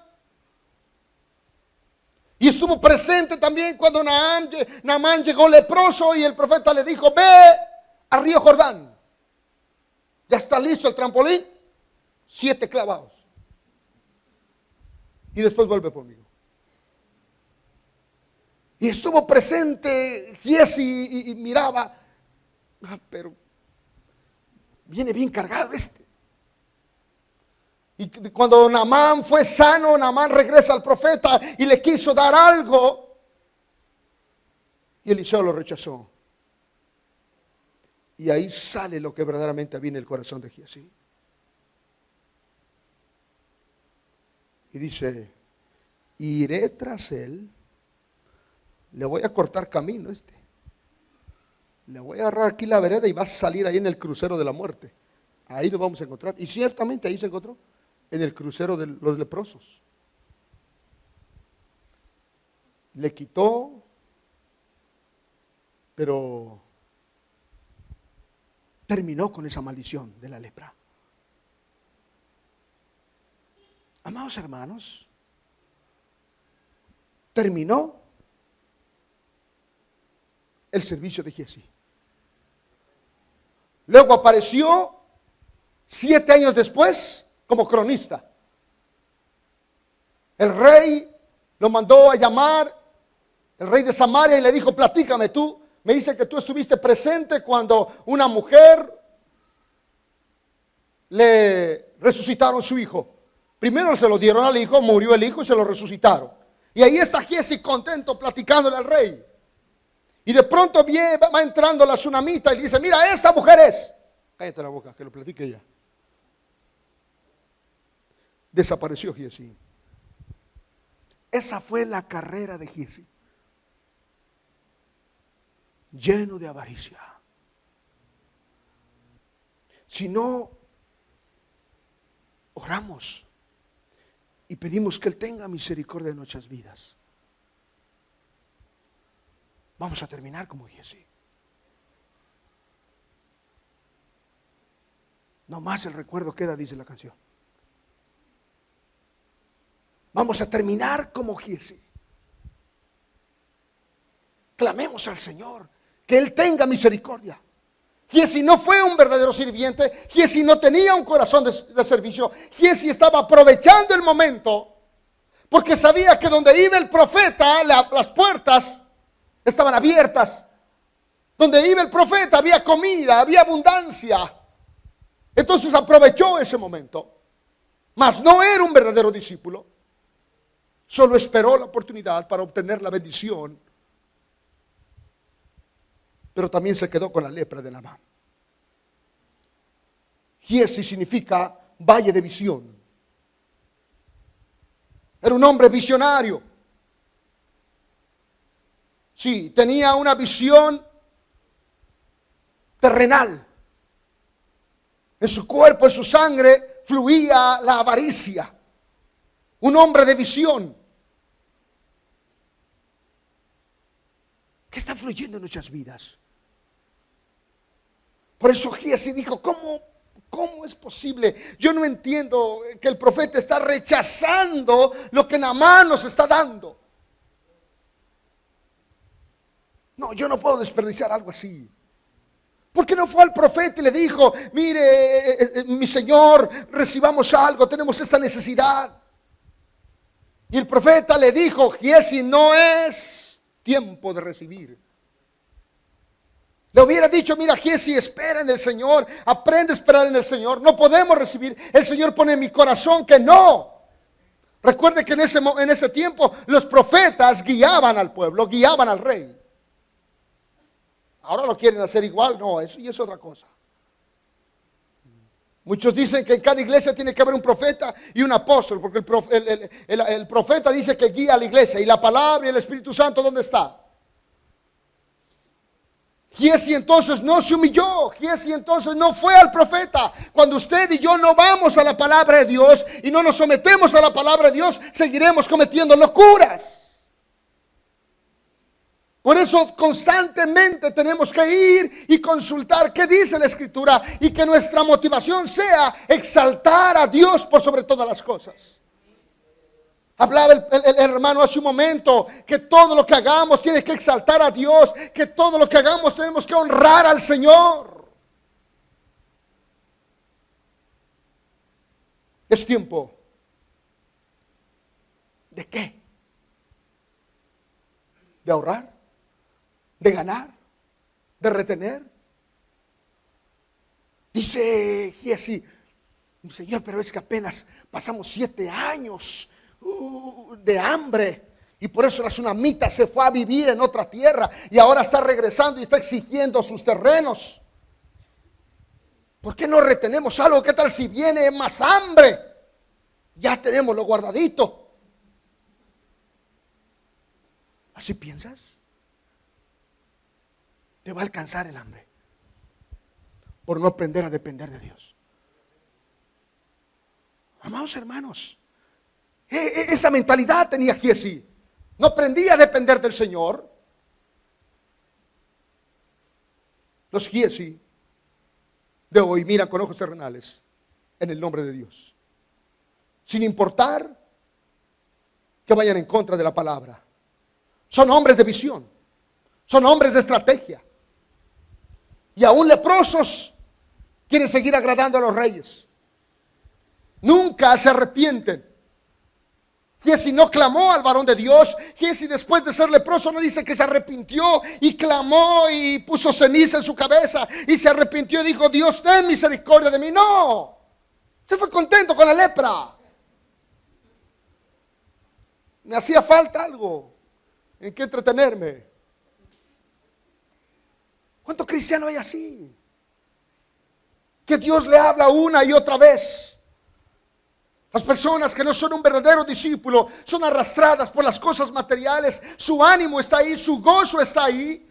y Y estuvo presente también cuando Naamán llegó leproso y el profeta le dijo: ve al río Jordán. Ya está listo el trampolín, 7 clavados. Y después vuelve conmigo. Y estuvo presente Giezi y miraba, pero viene bien cargado este. Y cuando Naamán fue sano, Naamán regresa al profeta y le quiso dar algo. Y Eliseo lo rechazó. Y ahí sale lo que verdaderamente había en el corazón de Giezi. Y dice: iré tras él, le voy a cortar camino le voy a agarrar aquí la vereda y va a salir ahí en el crucero de la muerte. Ahí lo vamos a encontrar. Y ciertamente ahí se encontró, en el crucero de los leprosos. Le quitó, pero terminó con esa maldición de la lepra. Amados hermanos, terminó el servicio de Giezi. Luego apareció 7 años después como cronista. El rey lo mandó a llamar, el rey de Samaria, y le dijo: platícame, tú me dice que tú estuviste presente cuando una mujer le resucitaron su hijo. Primero se lo dieron al hijo, murió el hijo y se lo resucitaron. Y ahí está Giezi contento platicándole al rey. Y de pronto va entrando la tsunamita y le dice: mira, esta mujer es. Cállate la boca, que lo platique ella. Desapareció Giezi. Esa fue la carrera de Giezi. Lleno de avaricia. Si no oramos y pedimos que Él tenga misericordia de nuestras vidas, vamos a terminar como Giezi. No más el recuerdo queda, dice la canción. Vamos a terminar como Giezi. Clamemos al Señor que Él tenga misericordia. Giezi no fue un verdadero sirviente. Giezi no tenía un corazón de servicio. Giezi estaba aprovechando el momento porque sabía que donde iba el profeta, las puertas estaban abiertas. Donde iba el profeta había comida, había abundancia. Entonces aprovechó ese momento. Mas no era un verdadero discípulo. Solo esperó la oportunidad para obtener la bendición. Pero también se quedó con la lepra de Naamán. Giezi significa valle de visión. Era un hombre visionario. Sí, tenía una visión terrenal. En su cuerpo, en su sangre, fluía la avaricia. Un hombre de visión. ¿Qué está fluyendo en nuestras vidas? Por eso Giezi dijo: ¿cómo es posible? Yo no entiendo que el profeta está rechazando lo que Naamán nos está dando. No, yo no puedo desperdiciar algo así. ¿Por qué no fue al profeta y le dijo: mire, mi señor, recibamos algo, tenemos esta necesidad? Y el profeta le dijo: Giezi, no es tiempo de recibir. Le hubiera dicho: mira, Giezi, espera en el Señor, aprende a esperar en el Señor. No podemos recibir. El Señor pone en mi corazón que no. Recuerde que en ese tiempo los profetas guiaban al pueblo, guiaban al rey. Ahora lo quieren hacer igual, no, eso y es otra cosa. Muchos dicen que en cada iglesia tiene que haber un profeta y un apóstol, porque el profeta dice que guía a la iglesia, y la palabra y el Espíritu Santo, ¿dónde está? Giezi entonces no se humilló. Giezi entonces no fue al profeta. Cuando usted y yo no vamos a la palabra de Dios y no nos sometemos a la palabra de Dios, seguiremos cometiendo locuras. Por eso constantemente tenemos que ir y consultar qué dice la Escritura, y que nuestra motivación sea exaltar a Dios por sobre todas las cosas. Hablaba el hermano hace un momento que todo lo que hagamos tiene que exaltar a Dios, que todo lo que hagamos tenemos que honrar al Señor. Es tiempo. ¿De qué? ¿De ahorrar? ¿De ganar? ¿De retener? Dice Giesi, Señor, pero es que apenas pasamos 7 años de hambre. Y por eso la tsunamita se fue a vivir en otra tierra y ahora está regresando y está exigiendo sus terrenos. ¿Por qué no retenemos algo? ¿Qué tal si viene más hambre? Ya tenemos lo guardadito. ¿Así piensas? Te va a alcanzar el hambre por no aprender a depender de Dios. Amados hermanos, esa mentalidad tenía Giesi. No aprendía a depender del Señor. Los Giesi de hoy miran con ojos terrenales en el nombre de Dios, sin importar que vayan en contra de la palabra. Son hombres de visión, son hombres de estrategia. Y aún leprosos quieren seguir agradando a los reyes. Nunca se arrepienten. Giesi no clamó al varón de Dios. Giesi, después de ser leproso, no dice que se arrepintió y clamó y puso ceniza en su cabeza y se arrepintió y dijo: Dios, ten misericordia de mí. No, se fue contento con la lepra. Me hacía falta algo en que entretenerme. ¿Cuánto cristiano hay así? Que Dios le habla una y otra vez. Las personas que no son un verdadero discípulo son arrastradas por las cosas materiales. Su ánimo está ahí, su gozo está ahí.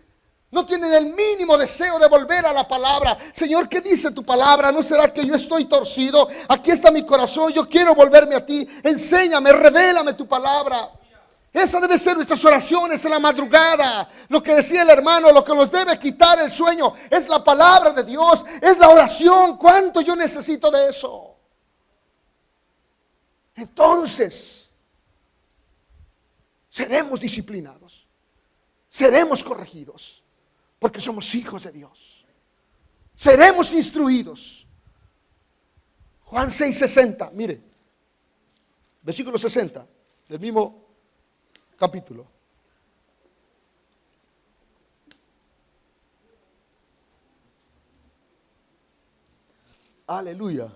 No tienen el mínimo deseo de volver a la palabra. Señor, ¿qué dice tu palabra? ¿No será que yo estoy torcido? Aquí está mi corazón, yo quiero volverme a ti. Enséñame, revélame tu palabra. Esa debe ser nuestras oraciones en la madrugada. Lo que decía el hermano, lo que nos debe quitar el sueño es la palabra de Dios, es la oración. ¿Cuánto yo necesito de eso? Entonces, seremos disciplinados, seremos corregidos, porque somos hijos de Dios. Seremos instruidos. Juan 6:60, mire, versículo 60 del mismo capítulo. Aleluya.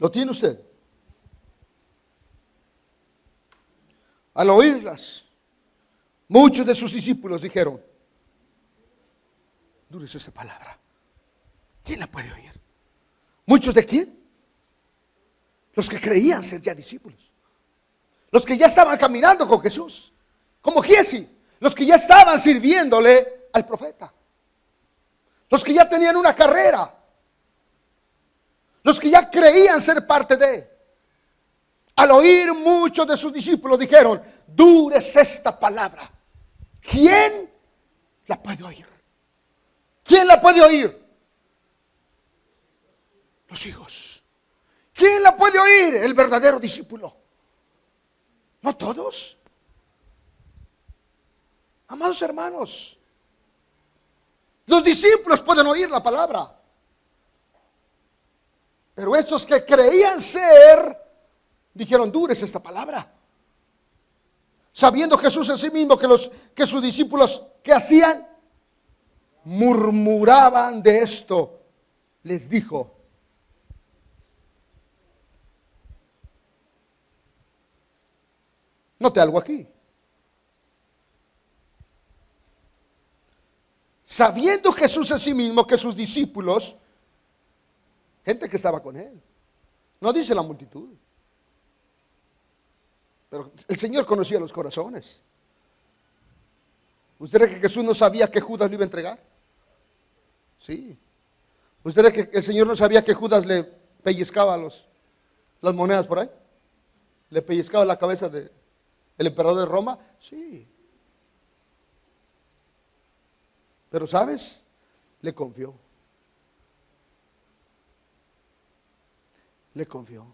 ¿Lo tiene usted? Al oírlas, muchos de sus discípulos dijeron: dura es esta palabra, ¿quién la puede oír? ¿Muchos de quién? Los que creían ser ya discípulos, los que ya estaban caminando con Jesús, como Giesi, los que ya estaban sirviéndole al profeta, los que ya tenían una carrera, los que ya creían ser parte de. Al oír muchos de sus discípulos dijeron: dura es esta palabra, ¿quién la puede oír? ¿Quién la puede oír? Los hijos. ¿Quién la puede oír? El verdadero discípulo. ¿No todos? Amados hermanos, los discípulos pueden oír la palabra, pero estos que creían ser, dijeron: dura es esta palabra. Sabiendo Jesús en sí mismo que sus discípulos, ¿qué hacían? Murmuraban de esto. Les dijo: note algo aquí. Sabiendo Jesús en sí mismo que sus discípulos, gente que estaba con él, no dice la multitud, pero el Señor conocía los corazones. ¿Usted cree que Jesús no sabía que Judas lo iba a entregar? Sí. ¿Usted cree que el Señor no sabía que Judas le pellizcaba las monedas por ahí? ¿Le pellizcaba la cabeza del emperador de Roma? Sí. Pero ¿sabes? Le confió. Le confió.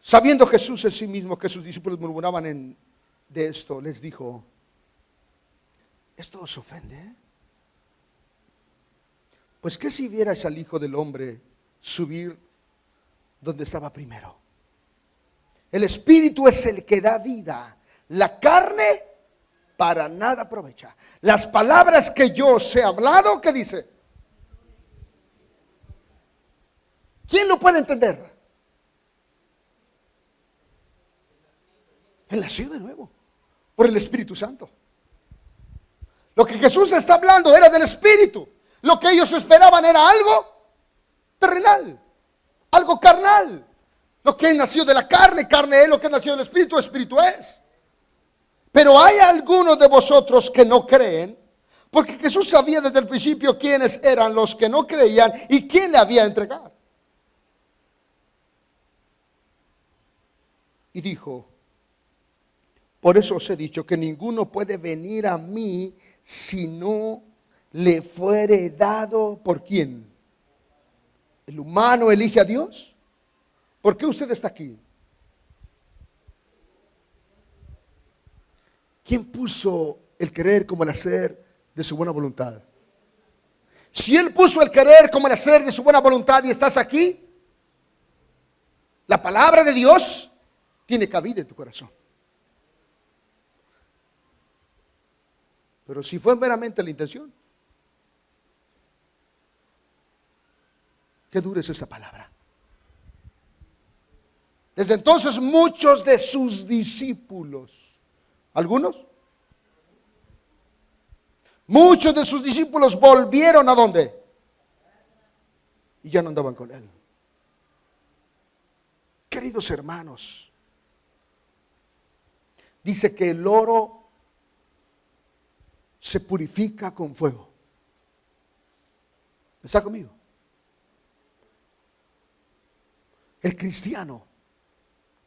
Sabiendo Jesús en sí mismo que sus discípulos murmuraban de esto, les dijo: ¿esto os ofende? Pues ¿qué si vierais al Hijo del Hombre subir donde estaba primero? El Espíritu es el que da vida, la carne para nada aprovecha. Las palabras que yo os he hablado, ¿qué dice? ¿Quién lo puede entender? Él nació de nuevo por el Espíritu Santo. Lo que Jesús está hablando era del Espíritu. Lo que ellos esperaban era algo terrenal, algo carnal. Lo que nació de la carne, carne es; lo que nació del Espíritu, Espíritu es. Pero hay algunos de vosotros que no creen, porque Jesús sabía desde el principio quiénes eran los que no creían y quién le había entregado. Y dijo: por eso os he dicho que ninguno puede venir a mí si no le fuere dado. ¿Por quién? ¿El humano elige a Dios? ¿Por qué usted está aquí? ¿Quién puso el querer como el hacer de su buena voluntad? Si Él puso el querer como el hacer de su buena voluntad y estás aquí, la palabra de Dios tiene cabida en tu corazón. Pero si fue meramente la intención, qué dura es esta palabra. Desde entonces muchos de sus discípulos, muchos de sus discípulos volvieron ¿a dónde? Y ya no andaban con Él. Queridos hermanos, dice que el oro se purifica con fuego. ¿Está conmigo? El cristiano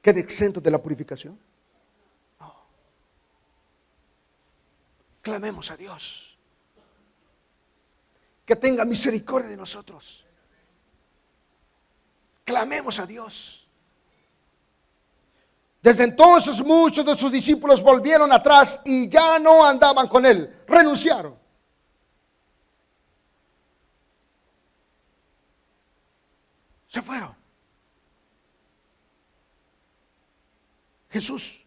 queda exento de la purificación. No. Clamemos a Dios que tenga misericordia de nosotros. Clamemos a Dios. Desde entonces muchos de sus discípulos volvieron atrás y ya no andaban con Él, renunciaron. Se fueron. Jesús,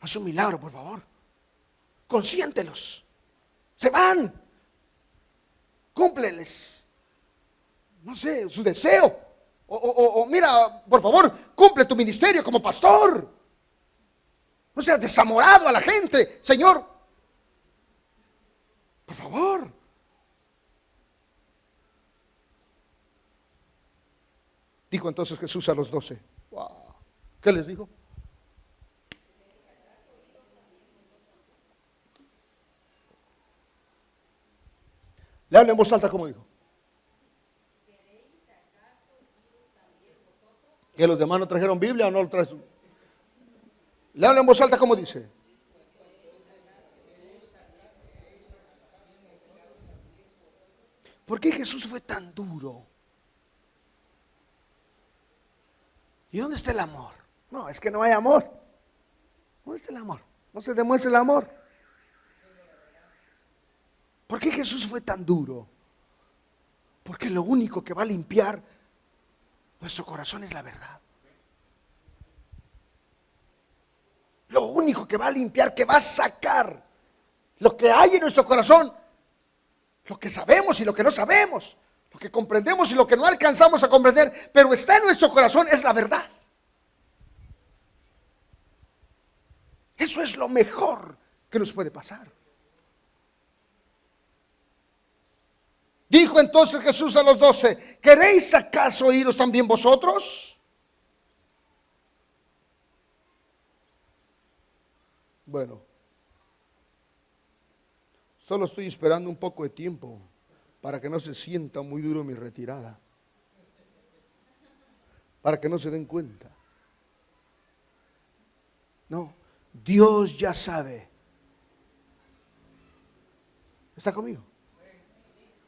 haz un milagro, por favor. Consiéntelos. Se van. Cúmpleles, no sé, su deseo. O mira, por favor, cumple tu ministerio como pastor. No seas desamorado a la gente, Señor. Por favor. Dijo entonces Jesús a los 12. Wow. ¿Qué les dijo? Le habla en voz alta como dijo. ¿Que los demás no trajeron Biblia o no lo trajeron? Le habla en voz alta como dice. ¿Por qué Jesús fue tan duro? ¿Y dónde está el amor? No, es que no hay amor. ¿Dónde está el amor? No se demuestra el amor. ¿Por qué Jesús fue tan duro? Porque lo único que va a limpiar nuestro corazón es la verdad. Lo único que va a limpiar, que va a sacar lo que hay en nuestro corazón, lo que sabemos y lo que no sabemos, lo que comprendemos y lo que no alcanzamos a comprender, pero está en nuestro corazón, es la verdad. Eso es lo mejor que nos puede pasar. Dijo entonces Jesús a los 12: ¿queréis acaso iros también vosotros? Bueno, solo estoy esperando un poco de tiempo para que no se sienta muy duro mi retirada, para que no se den cuenta. No, Dios ya sabe. ¿Está conmigo?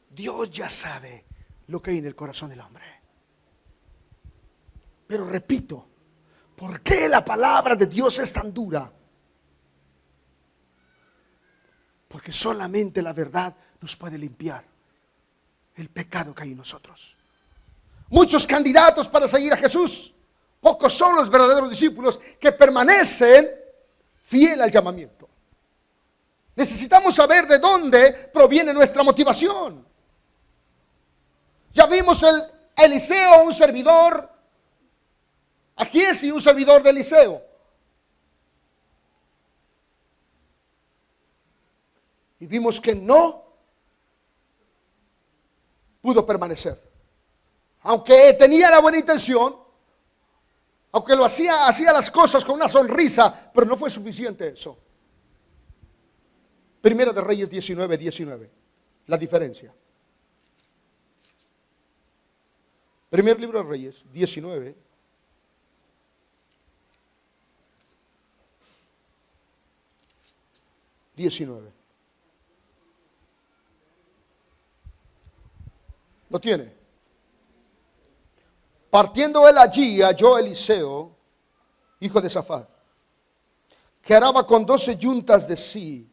Dios ya sabe lo que hay en el corazón del hombre. Pero repito, ¿Por qué la palabra de Dios es tan dura? Porque solamente la verdad nos puede limpiar el pecado que hay en nosotros. Muchos candidatos para seguir a Jesús, pocos son los verdaderos discípulos que permanecen fiel al llamamiento. Necesitamos saber de dónde proviene nuestra motivación. Ya vimos a Eliseo, un servidor, a Giezi, un servidor de Eliseo. Y vimos que no pudo permanecer. Aunque tenía la buena intención, aunque lo hacía las cosas con una sonrisa, pero no fue suficiente eso. Primera de Reyes 19:19. La diferencia. Primer libro de Reyes 19. ¿Lo tiene? Partiendo él allí, halló Eliseo, hijo de Safat, que araba con 12 yuntas de sí,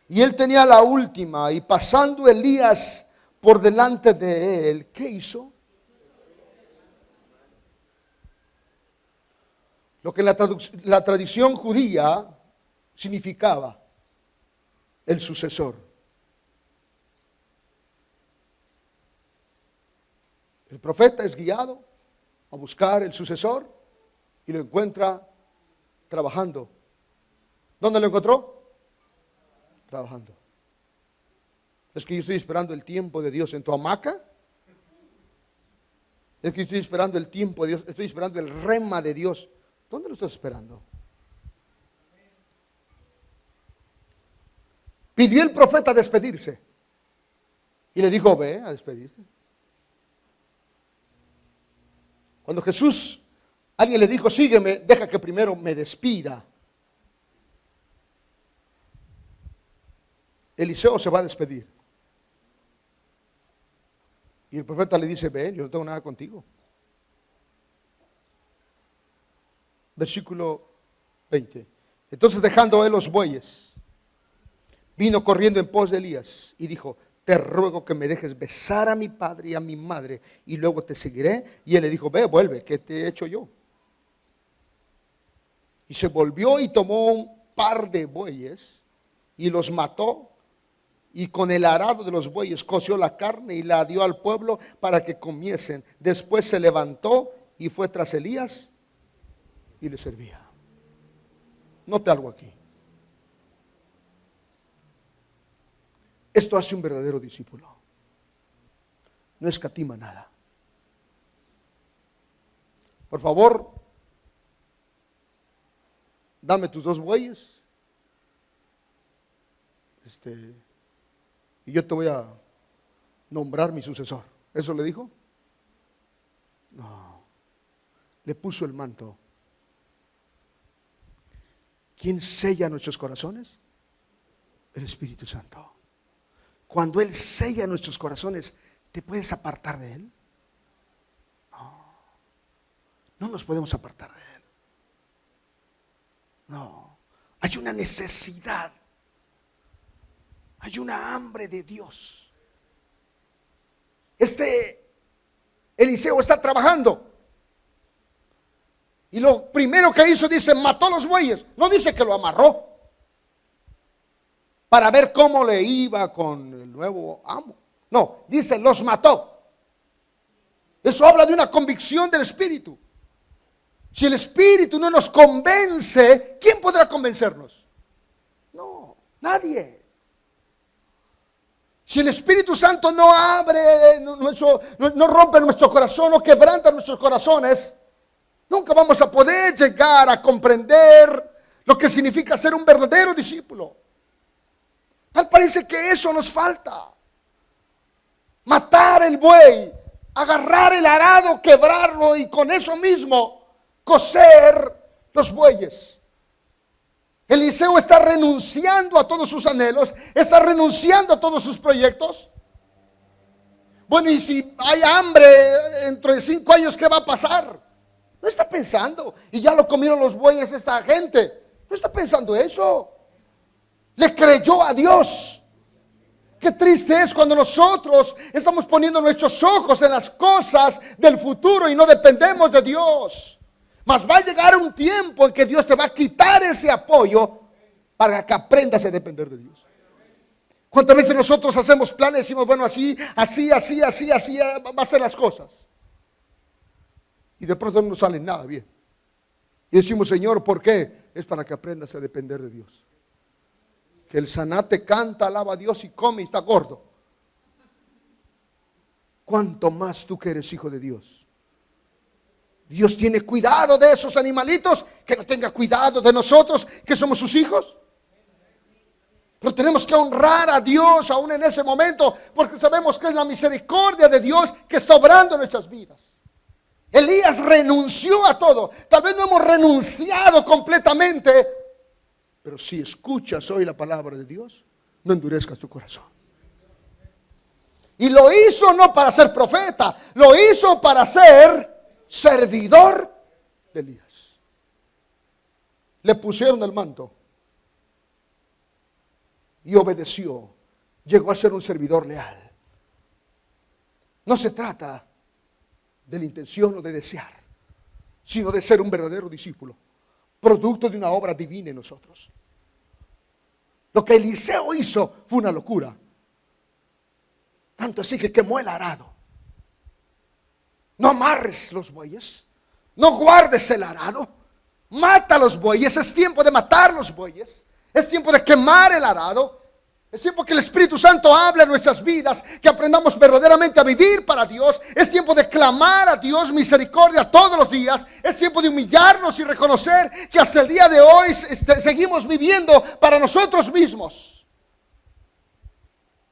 y él tenía la última, y pasando Elías por delante de él, ¿qué hizo? Lo que la tradición judía significaba el sucesor. El profeta es guiado a buscar el sucesor y lo encuentra trabajando. ¿Dónde lo encontró? Trabajando. Es que yo estoy esperando el tiempo de Dios en tu hamaca. Es que yo estoy esperando el tiempo de Dios, estoy esperando el rema de Dios. ¿Dónde lo estás esperando? Pidió el profeta despedirse y le dijo, ve a despedirse. Cuando alguien le dijo, sígueme, deja que primero me despida. Eliseo se va a despedir. Y el profeta le dice, ve, yo no tengo nada contigo. Versículo 20. Entonces, dejando él los bueyes, vino corriendo en pos de Elías y dijo, te ruego que me dejes besar a mi padre y a mi madre y luego te seguiré. Y él le dijo, ve, vuelve, ¿qué te he hecho yo? Y se volvió y tomó un par de bueyes y los mató, y con el arado de los bueyes coció la carne y la dio al pueblo para que comiesen. Después se levantó y fue tras Elías y le servía. Note algo aquí. Esto hace un verdadero discípulo. No escatima nada. Por favor, dame tus 2 bueyes. Y yo te voy a nombrar mi sucesor. ¿Eso le dijo? No. Le puso el manto. ¿Quién sella nuestros corazones? El Espíritu Santo. Cuando Él sella nuestros corazones, ¿te puedes apartar de Él? No. No nos podemos apartar de Él. No. Hay una necesidad. Hay una hambre de Dios. Eliseo está trabajando. Y lo primero que hizo, dice, mató los bueyes. No dice que lo amarró para ver cómo le iba con el nuevo amo. No, dice, los mató. Eso habla de una convicción del Espíritu. Si el Espíritu no nos convence, ¿quién podrá convencernos? No, nadie. Si el Espíritu Santo no abre, no rompe nuestro corazón, no quebranta nuestros corazones, nunca vamos a poder llegar a comprender lo que significa ser un verdadero discípulo. Tal parece que eso nos falta. Matar el buey, agarrar el arado, quebrarlo y con eso mismo coser los bueyes. Eliseo está renunciando a todos sus anhelos, está renunciando a todos sus proyectos. Bueno, y si hay hambre dentro de 5 años, ¿qué va a pasar? No está pensando, y ya lo comieron los bueyes esta gente. No está pensando eso. Le creyó a Dios. Qué triste es cuando nosotros estamos poniendo nuestros ojos en las cosas del futuro y no dependemos de Dios. Mas va a llegar un tiempo en que Dios te va a quitar ese apoyo para que aprendas a depender de Dios. ¿Cuántas veces nosotros hacemos planes y decimos, bueno, así va a ser las cosas? Y de pronto no nos sale nada bien. Y decimos, Señor, ¿por qué? Es para que aprendas a depender de Dios. Que el zanate canta, alaba a Dios y come y está gordo. ¿Cuánto más tú que eres hijo de Dios? Dios tiene cuidado de esos animalitos, que no tenga cuidado de nosotros, que somos sus hijos. Pero tenemos que honrar a Dios aún en ese momento, porque sabemos que es la misericordia de Dios que está obrando en nuestras vidas. Elías renunció a todo. Tal vez no hemos renunciado completamente, pero si escuchas hoy la palabra de Dios, no endurezcas tu corazón. Y lo hizo no para ser profeta, lo hizo para ser servidor de Elías. Le pusieron el manto y obedeció. Llegó a ser un servidor leal. No se trata de la intención o de desear, sino de ser un verdadero discípulo, producto de una obra divina en nosotros. Lo que Eliseo hizo fue una locura. Tanto así que quemó el arado. No amarres los bueyes, no guardes el arado, mata los bueyes. Es tiempo de matar los bueyes, es tiempo de quemar el arado. Es tiempo que el Espíritu Santo hable en nuestras vidas, que aprendamos verdaderamente a vivir para Dios. Es tiempo de clamar a Dios misericordia todos los días. Es tiempo de humillarnos y reconocer que hasta el día de hoy seguimos viviendo para nosotros mismos.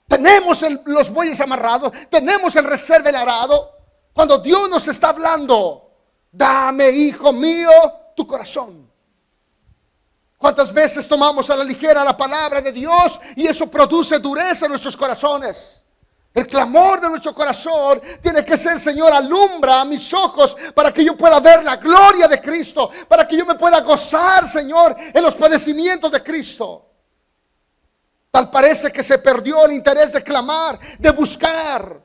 Tenemos los bueyes amarrados, tenemos en reserva el arado. Cuando Dios nos está hablando, dame, hijo mío, tu corazón. ¿Cuántas veces tomamos a la ligera la palabra de Dios y eso produce dureza en nuestros corazones? El clamor de nuestro corazón tiene que ser, Señor, alumbra mis ojos para que yo pueda ver la gloria de Cristo, para que yo me pueda gozar, Señor, en los padecimientos de Cristo. Tal parece que se perdió el interés de clamar, de buscar.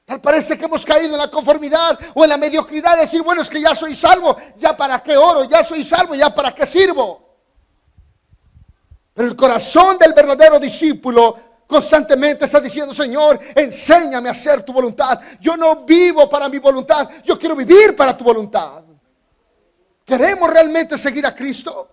Tal parece que hemos caído en la conformidad o en la mediocridad de decir, bueno, es que ya soy salvo, ya para qué oro, ya soy salvo, ya para qué sirvo. Pero el corazón del verdadero discípulo constantemente está diciendo, Señor, enséñame a hacer tu voluntad. Yo no vivo para mi voluntad, yo quiero vivir para tu voluntad. ¿Queremos realmente seguir a Cristo?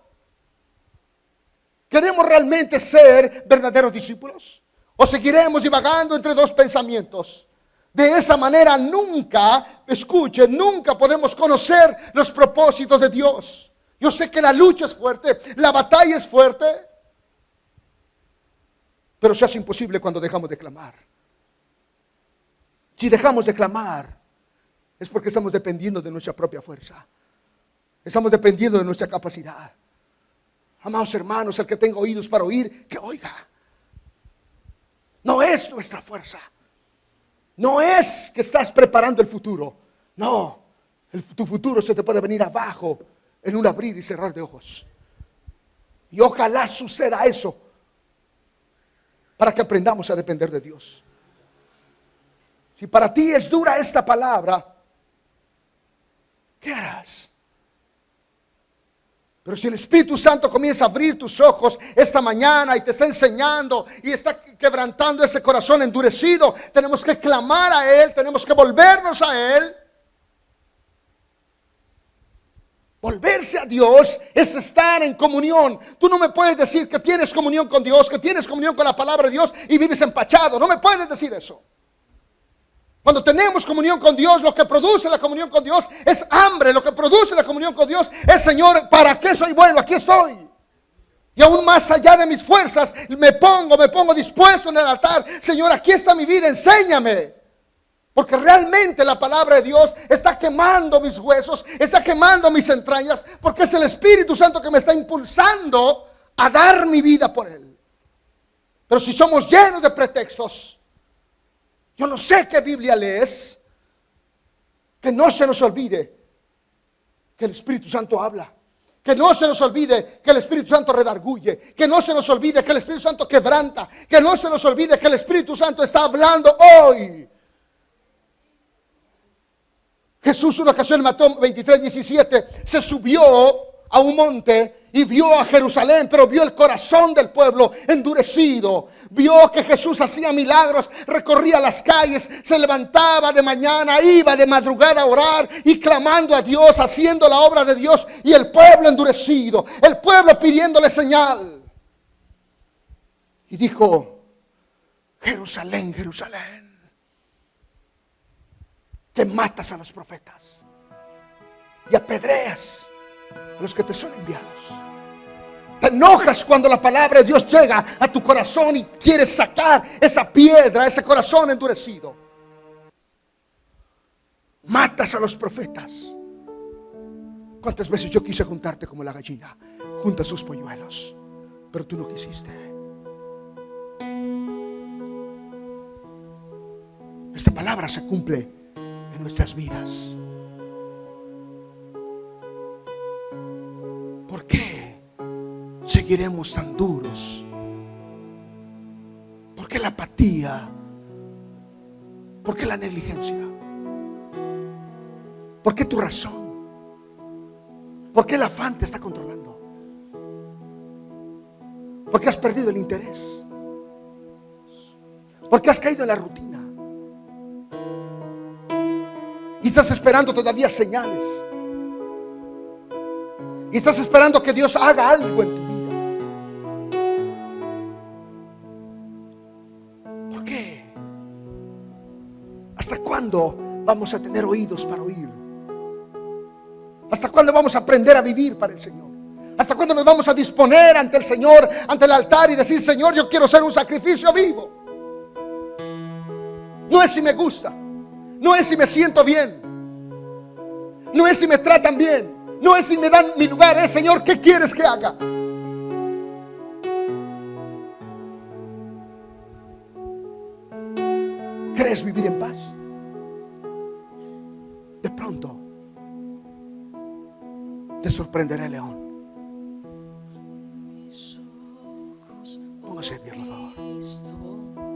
¿Queremos realmente ser verdaderos discípulos? ¿O seguiremos divagando entre dos pensamientos? De esa manera nunca, escuche, nunca podemos conocer los propósitos de Dios. Yo sé que la lucha es fuerte, la batalla es fuerte, pero se hace imposible cuando dejamos de clamar. Si dejamos de clamar, es porque estamos dependiendo de nuestra propia fuerza. Estamos dependiendo de nuestra capacidad. Amados hermanos, el que tenga oídos para oír, que oiga. No es nuestra fuerza. No es que estás preparando el futuro. No, tu futuro se te puede venir abajo en un abrir y cerrar de ojos. Y ojalá suceda eso, para que aprendamos a depender de Dios. Si para ti es dura esta palabra, ¿qué harás? Pero si el Espíritu Santo comienza a abrir tus ojos esta mañana y te está enseñando y está quebrantando ese corazón endurecido, tenemos que clamar a Él, tenemos que volvernos a Él. Volverse a Dios es estar en comunión. Tú no me puedes decir que tienes comunión con Dios, que tienes comunión con la palabra de Dios y vives empachado. No me puedes decir eso. Cuando tenemos comunión con Dios, lo que produce la comunión con Dios es hambre. Lo que produce la comunión con Dios es, Señor, ¿para qué soy bueno? Aquí estoy. Y aún más allá de mis fuerzas, me pongo dispuesto en el altar. Señor, aquí está mi vida, enséñame. Porque realmente la palabra de Dios está quemando mis huesos, está quemando mis entrañas, porque es el Espíritu Santo que me está impulsando a dar mi vida por Él. Pero si somos llenos de pretextos, yo no sé qué Biblia lees, que no se nos olvide que el Espíritu Santo habla. Que no se nos olvide que el Espíritu Santo redarguye. Que no se nos olvide que el Espíritu Santo quebranta. Que no se nos olvide que el Espíritu Santo está hablando hoy. Jesús una ocasión en Mateo 23:17 se subió a un monte y vio a Jerusalén, pero vio el corazón del pueblo endurecido. Vio que Jesús hacía milagros, recorría las calles, se levantaba de mañana, iba de madrugada a orar y clamando a Dios, haciendo la obra de Dios, y el pueblo endurecido, el pueblo pidiéndole señal. Y dijo: Jerusalén, Jerusalén, que matas a los profetas y apedreas a los que te son enviados. Te enojas cuando la palabra de Dios llega a tu corazón y quieres sacar esa piedra, ese corazón endurecido. Matas a los profetas. ¿Cuántas veces yo quise juntarte como la gallina junta sus polluelos? Pero tú no quisiste. Esta palabra se cumple en nuestras vidas. ¿Por qué seguiremos tan duros? ¿Por qué la apatía? ¿Por qué la negligencia? ¿Por qué tu razón? ¿Por qué el afán te está controlando? ¿Por qué has perdido el interés? ¿Por qué has caído en la rutina? Y estás esperando todavía señales. Y estás esperando que Dios haga algo en tu vida. ¿Por qué? ¿Hasta cuándo vamos a tener oídos para oír? ¿Hasta cuándo vamos a aprender a vivir para el Señor? ¿Hasta cuándo nos vamos a disponer ante el Señor, ante el altar, y decir: Señor, yo quiero ser un sacrificio vivo? No es si me gusta, no es si me siento bien, no es si me tratan bien, no es si me dan mi lugar, es: Señor, ¿qué quieres que haga? ¿Quieres vivir en paz? De pronto te sorprenderá el león. Póngase bien, por favor.